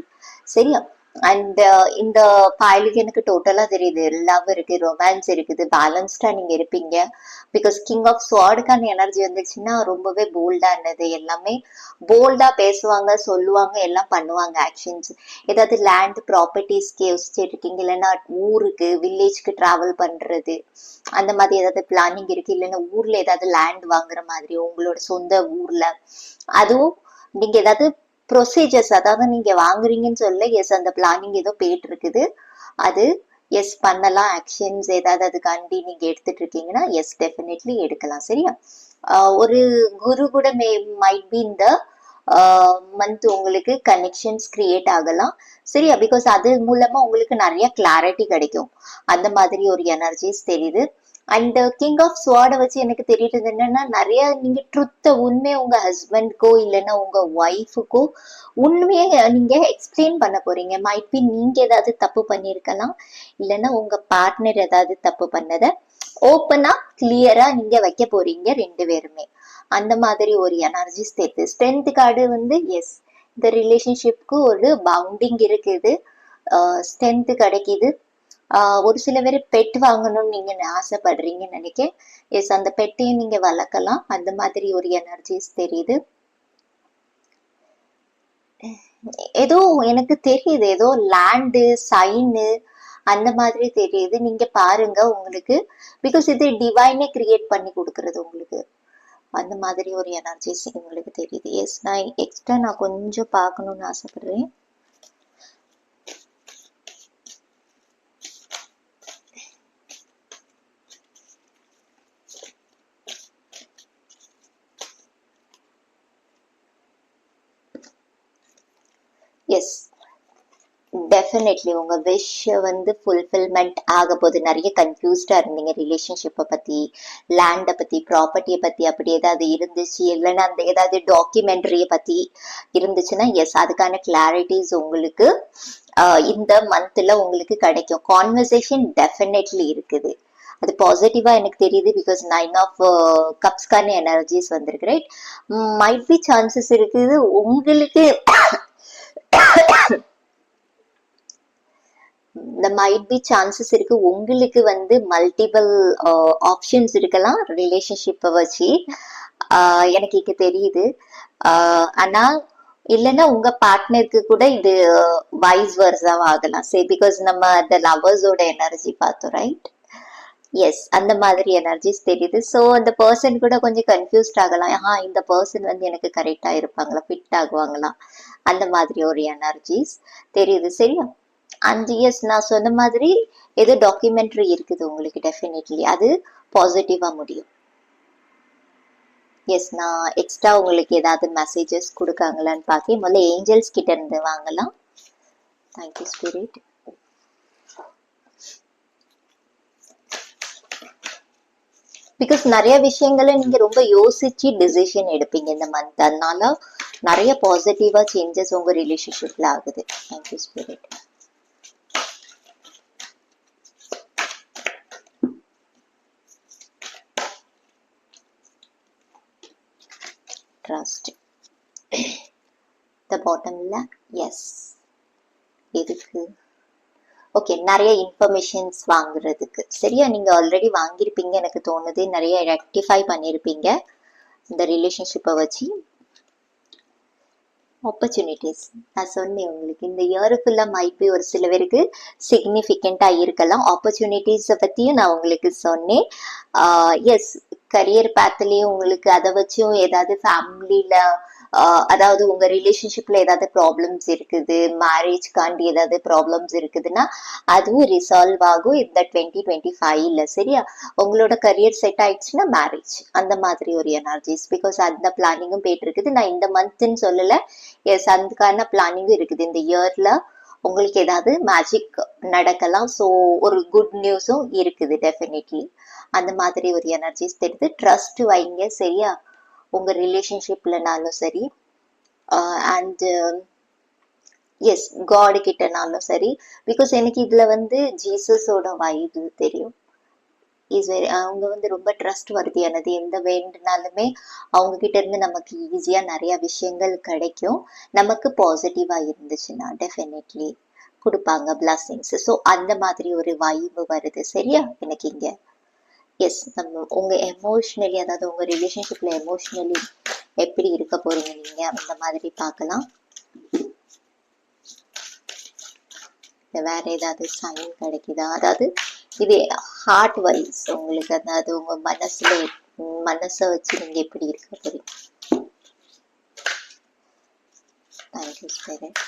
சரியா? அண்ட் இந்த ஃபைலுக்கு எனக்கு டோட்டலா தெரியுது லவ் இருக்கு, ரொமான்ஸ் இருக்குது, பேலன்ஸ்டா நீங்க இருப்பீங்க. பிகாஸ் கிங் ஆஃப் ஸ்வார்டுக்கான எனர்ஜி வந்துச்சுன்னா ரொம்பவே போல்டானது, எல்லாமே போல்டா பேசுவாங்க, சொல்லுவாங்க, எல்லாம் பண்ணுவாங்க ஆக்ஷன்ஸ். ஏதாவது லேண்ட் ப்ராப்பர்ட்டிஸ்க்கு யோசிச்சுட்டு இருக்கீங்க, இல்லைன்னா ஊருக்கு வில்லேஜ்க்கு டிராவல் பண்றது அந்த மாதிரி ஏதாவது பிளானிங் இருக்கு, இல்லைன்னா ஊர்ல ஏதாவது லேண்ட் வாங்குற மாதிரி உங்களோட சொந்த ஊர்ல, அதுவும் நீங்க ஏதாவது ப்ரொசீஜர்ஸ் அதாவது நீங்க வாங்குறீங்கன்னு சொல்ல எஸ் அந்த பிளானிங் ஏதோ போயிட்டு இருக்குது, அது எஸ் பண்ணலாம். ஆக்ஷன்ஸ் ஏதாவது அதுக்காண்டி நீங்க எடுத்துட்டு இருக்கீங்கன்னா எஸ் டெஃபினெட்லி எடுக்கலாம். சரியா? ஒரு குரு கூட மைட் பி இந்த மந்த் உங்களுக்கு கனெக்ஷன்ஸ் கிரியேட் ஆகலாம். சரியா? பிகாஸ் அது மூலமா உங்களுக்கு நிறைய கிளாரிட்டி கிடைக்கும். அந்த மாதிரி ஒரு எனர்ஜிஸ் தெரியுது. அண்ட் கிங் ஆஃப் ஸ்வார்டை வச்சு எனக்கு தெரியுது என்னன்னா நிறைய நீங்க ட்ருத்த உண்மையை உங்க ஹஸ்பண்ட்க்கோ இல்லைன்னா உங்க ஒய்ஃபுக்கோ உண்மையை நீங்க எக்ஸ்பிளைன் பண்ண போறீங்க. மைட் பி நீங்க ஏதாவது தப்பு பண்ணிருக்கலாம், இல்லைன்னா உங்க பார்ட்னர் ஏதாவது தப்பு பண்ணதை ஓப்பனா கிளியரா நீங்க வைக்க போறீங்க ரெண்டு பேருமே. அந்த மாதிரி ஒரு எனர்ஜிஸ் தெரியுது. ஸ்ட்ரென்த் கார்டு வந்து எஸ் இந்த ரிலேஷன்ஷிப்க்கு ஒரு பவுண்டிங் இருக்குது, ஸ்ட்ரென்த் கிடைக்குது. ஒரு சில பேர் பெட் வாங்கணும்னு நீங்க ஆசைப்படுறீங்கன்னு நினைக்கிறேன். எஸ் அந்த பெட்டையும் நீங்க வளர்க்கலாம். அந்த மாதிரி ஒரு எனர்ஜிஸ் தெரியுது. ஏதோ எனக்கு தெரியுது ஏதோ லேண்டு சைனு அந்த மாதிரி தெரியுது. நீங்க பாருங்க உங்களுக்கு, பிகாஸ் இது டிவைனே கிரியேட் பண்ணி கொடுக்கறது உங்களுக்கு. அந்த மாதிரி ஒரு எனர்ஜிஸ் உங்களுக்கு தெரியுது. எஸ் நான் எக்ஸ்ட்ரா நான் கொஞ்சம் பார்க்கணும்னு ஆசைப்படுறேன். எஸ் டெஃபினெட்லி உங்க விஷ் வந்து ஃபுல்ஃபில்மெண்ட் ஆக போகுது. நிறைய கன்ஃபியூஸ்டா இருந்தீங்க ரிலேஷன்ஷிப்பை பத்தி, லேண்டை பத்தி, ப்ராப்பர்ட்டியை பத்தி, அப்படி ஏதாவது இருந்துச்சு, இல்லைன்னா அந்த ஏதாவது டாக்குமெண்ட்ரியை பத்தி இருந்துச்சுன்னா எஸ் அதுக்கான கிளாரிட்டிஸ் உங்களுக்கு இந்த மந்த்ல உங்களுக்கு கிடைக்கும். கான்வர்சேஷன் டெஃபினெட்லி இருக்குது, அது பாசிட்டிவா எனக்கு தெரியுது. பிகாஸ் 9 ஆஃப் கப்ஸ்கான எனர்ஜிஸ் வந்திருக்கு. ரைட்? மைட் பி சான்சஸ் இருக்குது உங்களுக்கு இந்த மைட் பி சான்சஸ் இருக்கு உங்களுக்கு வந்து மல்டிபிள் ஆப்ஷன்ஸ் இருக்கலாம் ரிலேஷன்ஷிப்பை வச்சு. எனக்கு இங்க தெரியுது. ஆனா இல்லைன்னா உங்க பார்ட்னருக்கு கூட இது வைஸ் வர்ஸாவா ஆகலாம். சரி, பிகாஸ் நம்ம அந்த லவர்ஸோட எனர்ஜி பார்த்தோம். ரைட்? எஸ் அந்த மாதிரி எனர்ஜிஸ் தெரியுது. ஸோ அந்த பர்சன் கூட கொஞ்சம் கன்ஃபியூஸ்ட் ஆகலாம். இந்த பர்சன் வந்து எனக்கு கரெக்டா இருப்பாங்களா, ஃபிட் ஆகுவாங்களா, அந்த மாதிரி ஒரு எனர்ஜிஸ் தெரியுது. சரியா? அண்ட் எஸ் நான் சொன்ன மாதிரி ஏதோ டாக்குமெண்ட்ரி இருக்குது உங்களுக்கு, டெஃபினெட்லி அது பாசிட்டிவா முடியும். எஸ் நான் எக்ஸ்ட்ரா உங்களுக்கு ஏதாவது மெசேஜஸ் கொடுக்காங்களான்னு பார்க்க முதல்ல ஏஞ்சல்ஸ் கிட்ட இருந்து வாங்கலாம். Thank you spirit. பிகாஸ் நிறைய விஷயங்களை நீங்க ரொம்ப யோசிச்சு டிசிஷன் எடுப்பீங்க இந்த மந்த், அதனால நிறைய பாசிட்டிவா சேஞ்சஸ் உங்க ரிலேஷன்ஷிப்ல ஆகுது. Thank you spirit. ட்ரஸ்ட் த பாட்டம்ல எஸ் எதுக்கு? ஓகே, நிறைய இன்ஃபர்மேஷன்ஸ் வாங்குறதுக்கு. சரியா? நீங்க ஆல்ரெடி வாங்கியிருப்பீங்க எனக்கு தோணுது, நிறைய ரெக்டிஃபை பண்ணியிருப்பீங்க இந்த ரிலேஷன்ஷிப்பை வச்சு. ஆப்பர்ச்சுனிட்டிஸ் நான் சொன்னேன் உங்களுக்கு இந்த இயர் ஃபுல்லா மைட் பி ஒரு சில பேருக்கு சிக்னிஃபிகண்டா இருக்கலாம். ஆப்பர்ச்சுனிட்டிஸை பத்தியும் நான் உங்களுக்கு சொன்னேன். எஸ் கரியர் பேத்லயும் உங்களுக்கு அதை வச்சும் ஏதாவது ஃபேமிலியில அதாவது உங்க ரிலேஷன்ஷிப்ல ஏதாவது ப்ராப்ளம்ஸ் இருக்குது, மேரேஜ்காண்டி ஏதாவது ப்ராப்ளம்ஸ் இருக்குதுன்னா அதுவும் ரிசால்வ் ஆகும் இந்த 2025ல. சரியா? உங்களோட கரியர் செட் ஆயிடுச்சுன்னா மேரேஜ், அந்த மாதிரி ஒரு எனர்ஜிஸ். பிகாஸ் அந்த பிளானிங்கும் போயிட்டு இருக்குது. நான் இந்த மந்த்ன்னு சொல்லல, எஸ் அதுக்கான பிளானிங்கும் இருக்குது. இந்த இயர்ல உங்களுக்கு ஏதாவது மேஜிக் நடக்கலாம். ஸோ ஒரு குட் நியூஸும் இருக்குது டெஃபினெட்லி. அந்த மாதிரி ஒரு எனர்ஜிஸ் தெரியுது. ட்ரஸ்ட் வைங்க. சரியா? உங்க ரிலேஷன்ஷிப்லனாலும் சரி, அண்ட் எஸ் காட் கிட்டனாலும் சரி. பிகாஸ் எனக்கு இதுல வந்து ஜீசஸோட வைப் தெரியும். இஸ் வெரி, அவங்க வந்து ரொம்ப ட்ரஸ்ட் வர்த்தியானது. எந்த வேண்டுனாலுமே அவங்க கிட்ட இருந்து நமக்கு ஈஸியா நிறைய விஷயங்கள் கிடைக்கும். நமக்கு பாசிட்டிவா இருந்துச்சுன்னா டெஃபினெட்லி கொடுப்பாங்க பிளஸிங்ஸ். ஸோ அந்த மாதிரி ஒரு வைப் வருது. சரியா? எனக்கு இங்க எஸ் நம்ம உங்க எமோஷ்னலி, அதாவது உங்க ரிலேஷன்ஷிப்ல எமோஷ்னலி எப்படி இருக்க போறீங்க நீங்க, அந்த மாதிரி பார்க்கலாம். வேற ஏதாவது சைன் கிடைக்குதா? அதாவது இது ஹார்ட் வைஸ் உங்களுக்கு, அதாவது உங்க மனசை வச்சு நீங்க எப்படி இருக்க போறீங்க. Thank you spirit.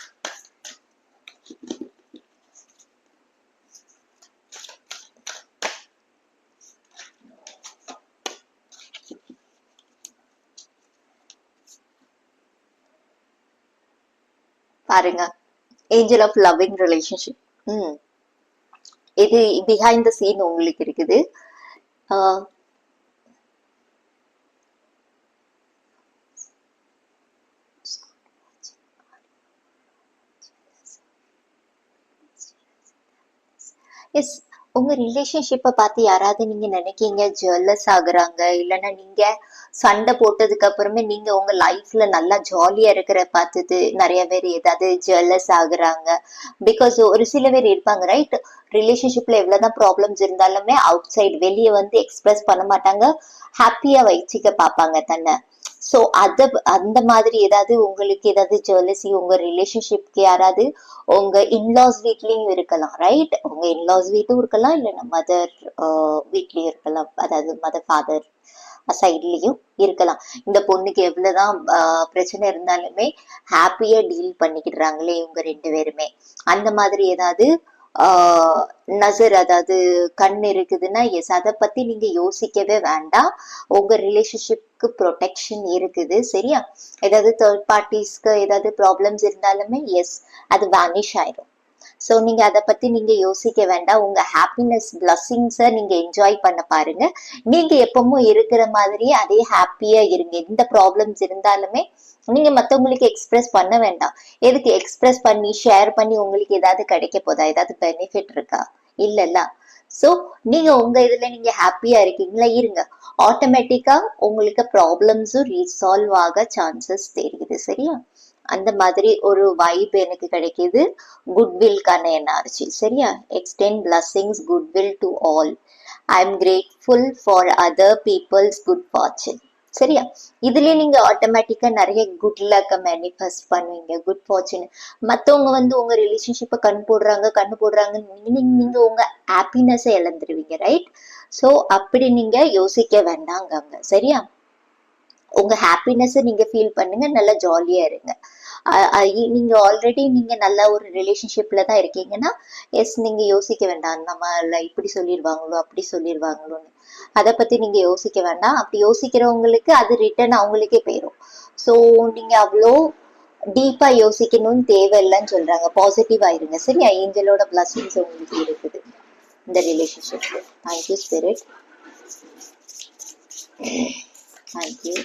பாருங்க, ஏஞ்சல் ஆஃப் லவ்விங் ரிலேஷன்ஷிப். இது பிஹைண்ட் த சீன் உங்களுக்கு இருக்குது. எஸ், உங்க ரிலேஷன்ஷிப்பை பார்த்து யாராவது நீங்க நினைக்கீங்க ஜெல்லஸ் ஆகுறாங்க, இல்லைன்னா நீங்க சண்டை போட்டதுக்கு அப்புறமே நீங்க உங்க லைஃப்ல நல்லா ஜாலியா இருக்கிற பார்த்துட்டு நிறைய பேர் ஏதாவது ஜெல்லஸ் ஆகுறாங்க. பிகாஸ் ஒரு சில பேர் இருப்பாங்க ரைட், ரிலேஷன்ஷிப்ல எவ்வளவுதான் ப்ராப்ளம்ஸ் இருந்தாலுமே அவுட் சைடு வெளியே வந்து எக்ஸ்பிரஸ் பண்ண மாட்டாங்க, ஹாப்பியா வச்சுக்க பார்ப்பாங்க தன்னை. ஸோ அந்த மாதிரி ஏதாவது உங்களுக்கு ஏதாவது ஜெலசி உங்க ரிலேஷன்ஷிப்க்கு யாராவது உங்க இன்லாஸ் வீட்லயும் இருக்கலாம் ரைட்? உங்க இன்லாஸ் வீட்டும் இருக்கலாம், இல்லைன்னா மதர் வீட்லயும் இருக்கலாம், அதாவது மதர் ஃபாதர் சைட்லயும் இருக்கலாம். இந்த பொண்ணுக்கு எவ்வளவுதான் பிரச்சனை இருந்தாலுமே ஹாப்பியா டீல் பண்ணிக்கிடுறாங்களே இவங்க ரெண்டு பேருமே. அந்த மாதிரி ஏதாவது நசர், அதாவது கண் இருக்குதுன்னா எஸ், அதை பத்தி நீங்க யோசிக்கவே வேண்டாம். உங்க ரிலேஷன்ஷிப்க்கு ப்ரொடெக்ஷன் இருக்குது. சரியா? ஏதாவது தேர்ட் பார்ட்டிஸ்க்கு ஏதாவது ப்ராப்ளம்ஸ் இருந்தாலுமே எஸ், அது வேனிஷ் ஆயிடும். ஸோ நீங்க அதை பத்தி நீங்க யோசிக்க வேண்டாம். உங்க ஹாப்பினஸ் பிளஸ்ஸிங்ஸை நீங்க என்ஜாய் பண்ண பாருங்க. நீங்க எப்பவும் இருக்கிற மாதிரியே அதே ஹாப்பியா இருங்க. எந்த ப்ராப்ளம்ஸ் இருந்தாலுமே நீங்க மத்தவங்களுக்கு எக்ஸ்பிரஸ் பண்ண வேண்டாம். எதுக்கு எக்ஸ்பிரஸ் பண்ணி ஷேர் பண்ணி உங்களுக்கு ஏதாவது கிடைக்க போதா? ஏதாவது பெனிஃபிட் இருக்கா? இல்லல்ல. சோ நீங்க உங்க இதுல நீங்க ஹாப்பியா இருக்கீங்களா, இருங்க. ஆட்டோமேட்டிக்கா உங்களுக்கு ப்ராப்ளம்ஸும் ரீசால்வ் ஆக சான்சஸ் தெரியுது. சரியா? அந்த மாதிரி ஒரு வைப் எனக்கு கிடைக்குது. குட்வில்கான எனர்ஜி. சரியா? Extend blessings, goodwill to all. I am grateful for other people's good fortune. சரியா? இதுலயே நீங்க ஆட்டோமேட்டிக்கா நிறைய குட் லக்க மேனிஃபெஸ்ட் பண்ணுவீங்க, குட் ஃபார்ச்சூன். மத்தவங்க வந்து உங்க ரிலேஷன்ஷிப்பை கண்ணு போடுறாங்க நீங்க உங்க ஹாப்பினஸை இழந்துருவீங்க ரைட்? சோ அப்படி நீங்க யோசிக்க வேண்டாங்க அங்க. சரியா? உங்க ஹாப்பினஸ் நீங்க ஃபீல் பண்ணுங்க, நல்லா ஜாலியா இருங்க. நீங்க ஆல்ரெடி நீங்க நல்ல ஒரு ரிலேஷன்ஷிப்ல தான் இருக்கீங்கன்னா எஸ், நீங்க யோசிக்க வேண்டாம் நம்ம இப்படி சொல்லிடுவாங்களோ அப்படி சொல்லிடுவாங்களோன்னு. அதை பத்தி நீங்க யோசிக்க வேண்டாம். அப்படி யோசிக்கிறவங்களுக்கு அது ரிட்டர்ன் அவங்களுக்கே போயிடும். ஸோ நீங்க அவ்வளோ டீப்பா யோசிக்கணும்னு தேவையில்லைன்னு சொல்றாங்க. பாசிட்டிவா இருங்க. சரியா? ஏஞ்சலோட பிளஸிங்ஸ் உங்களுக்கு இருக்குது இந்த relationship. Thank you spirit. Thank you.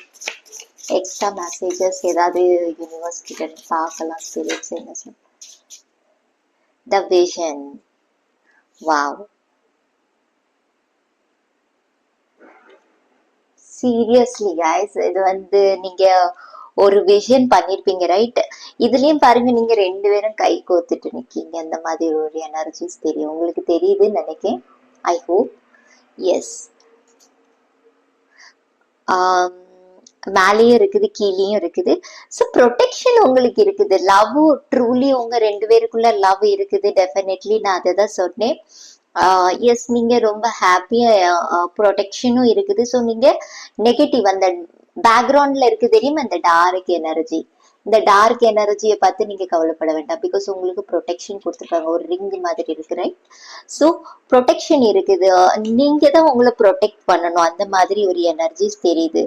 Extra messages ஏதாவது யூனிவர்ஸ் கிட்ட பார்க்கலாம். ஸ்பிரிட்ஸ் என்ன சொல்ல? The vision. Wow, seriously guys, இது வந்து நீங்க ஒரு விஷன் பண்ணிருப்பீங்க ரைட்? இதுலயும் பாருங்க, நீங்க ரெண்டு பேரும் கை கோத்துட்டு நிக்கீங்க. அந்த மாதிரி ஒரு எனர்ஜிஸ் தெரியும் உங்களுக்கு, தெரியுதுன்னு நினைக்கிறேன். I hope. எஸ், மேலேயும் இருக்குது கீழேயும் இருக்குது. ஸோ ப்ரொடெக்ஷன் உங்களுக்கு இருக்குது. லவ் ட்ரூலி உங்க ரெண்டு பேருக்குள்ள லவ் இருக்குது டெஃபினெட்லி. நான் அதை தான் சொன்னேன். எஸ், நீங்க ரொம்ப ஹாப்பியா ப்ரொடெக்ஷனும் இருக்குது. ஸோ நீங்க நெகட்டிவ் அந்த பேக்ரவுண்ட்ல இருக்கு தெரியுமா இந்த டார்க் எனர்ஜி. இந்த டார்க் எனர்ஜியை பார்த்து நீங்க கவலைப்பட வேண்டாம். பிகாஸ் உங்களுக்கு ப்ரொடெக்ஷன் கொடுத்துருக்காங்க, ஒரு ரிங் மாதிரி இருக்கு, ரைட்? ஸோ ப்ரொடெக்ஷன் இருக்குது, நீங்க தான் உங்களை ப்ரொடெக்ட் பண்ணணும், அந்த மாதிரி ஒரு எனர்ஜிஸ் தெரியுது.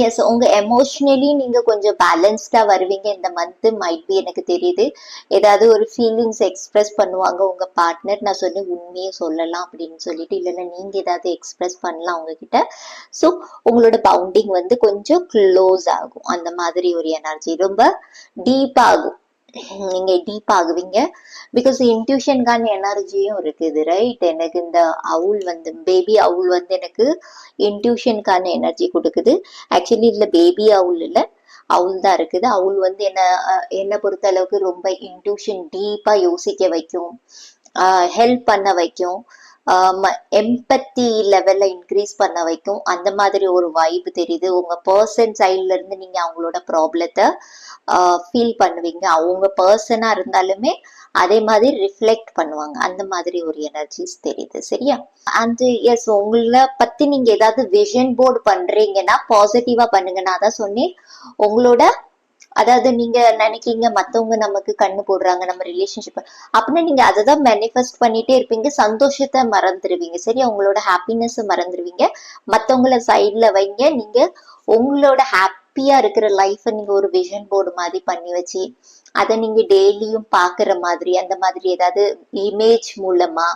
எஸ், உங்க எமோஷனலி நீங்க கொஞ்சம் பேலன்ஸ்டா வருவீங்க இந்த மந்த், மைட் பி, எனக்கு தெரியுது. ஏதாவது ஒரு ஃபீலிங்ஸ் எக்ஸ்பிரஸ் பண்ணுவாங்க உங்க பார்ட்னர். நான் சொன்னேன் உண்மையை சொல்லலாம் அப்படின்னு சொல்லிட்டு, இல்லைன்னா நீங்க ஏதாவது எக்ஸ்பிரஸ் பண்ணலாம் உங்ககிட்ட. ஸோ உங்களோட பவுண்டிங் வந்து கொஞ்சம் க்ளோஸ் ஆகும், அந்த மாதிரி ஒரு எனர்ஜி ரொம்ப டீப் ஆகும். நீங்க டீப் ஆகுவீங்க. பிகாஸ் இன்ட்யூஷனுக்கான எனர்ஜியும் இருக்குது, ரைட்? எனக்கு இந்த அவுல் வந்து, பேபி அவுல் வந்து எனக்கு இன்ட்யூஷனுக்கான எனர்ஜி கொடுக்குது. ஆக்சுவலி இதுல பேபி அவுல் இல்ல, அவுல் தான் இருக்குது. அவுல் வந்து என்ன பொறுத்த அளவுக்கு ரொம்ப இன்ட்யூஷன் டீப்பா யோசிக்க வைக்கும், ஹெல்ப் பண்ண வைக்கும், எம்பத்தி லெவல்ல இன்க்ரீஸ் பண்ண வைக்கும். அந்த மாதிரி ஒரு வைப் தெரியுது. உங்க பர்சன் சைட்ல இருந்து நீங்க அவங்களோட ப்ராப்ளத்தை ஃபீல் பண்ணுவீங்க. அவங்க பர்சனா இருந்தாலுமே அதே மாதிரி ரிஃப்ளெக்ட் பண்ணுவாங்க, அந்த மாதிரி ஒரு எனர்ஜிஸ் தெரியுது, சரியா? அண்ட் எஸ், உங்களை பத்தி நீங்க ஏதாவது விஷன் போர்டு பண்றீங்கன்னா பாசிட்டிவா பண்ணுங்க. நான் தான் சொன்னேன், உங்களோட, அதாவது நீங்க நினைக்கீங்க மத்தவங்க நமக்கு கண்ணு போடுறாங்க நம்ம ரிலேஷன்ஷிப் அப்படின்னு, நீங்க அதை தான் மேனிஃபெஸ்ட் பண்ணிட்டே இருப்பீங்க. சந்தோஷத்தை மறந்துடுவீங்க, சரியா? உங்களோட ஹாப்பினஸ் மறந்துடுவீங்க. மத்தவங்கள சைட்ல வைங்க. நீங்க உங்களோட ஹாப்பியா இருக்கிற லைஃப நீங்க ஒரு விஷன் போர்டு மாதிரி பண்ணி வச்சு அதை நீங்க டெய்லியும் பாக்குற மாதிரி, அந்த மாதிரி ஏதாவது இமேஜ் மூலமா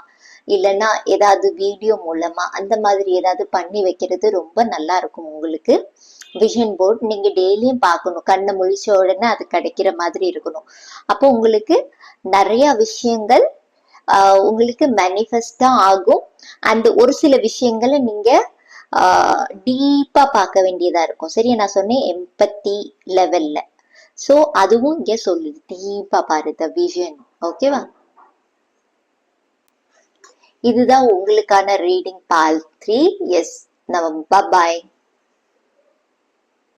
இல்லைன்னா ஏதாவது வீடியோ மூலமா அந்த மாதிரி ஏதாவது பண்ணி வைக்கிறது ரொம்ப நல்லா இருக்கும் உங்களுக்கு. விஷன் போர்டு நீங்க டெய்லியும் பார்க்கணும், கண்ணை முழிச்ச உடனே அது கிடைக்கிற மாதிரி இருக்கணும். அப்போ உங்களுக்கு நிறைய விஷயங்கள் உங்களுக்கு மேனிஃபெஸ்டா ஆகும். அந்த ஒரு சில விஷயங்களை நீங்க டீப்பா பார்க்க வேண்டியதா இருக்கும், சரியா? நான் சொன்னேன் எம்பத்தி லெவல்ல. சோ அதுவும் இங்க சொல்லுது, டீப்பா பாரு த விஷன். ஓகேவா? இதுதான் உங்களுக்கான ரீடிங் பால் 3. எஸ், நம்ம பாய்.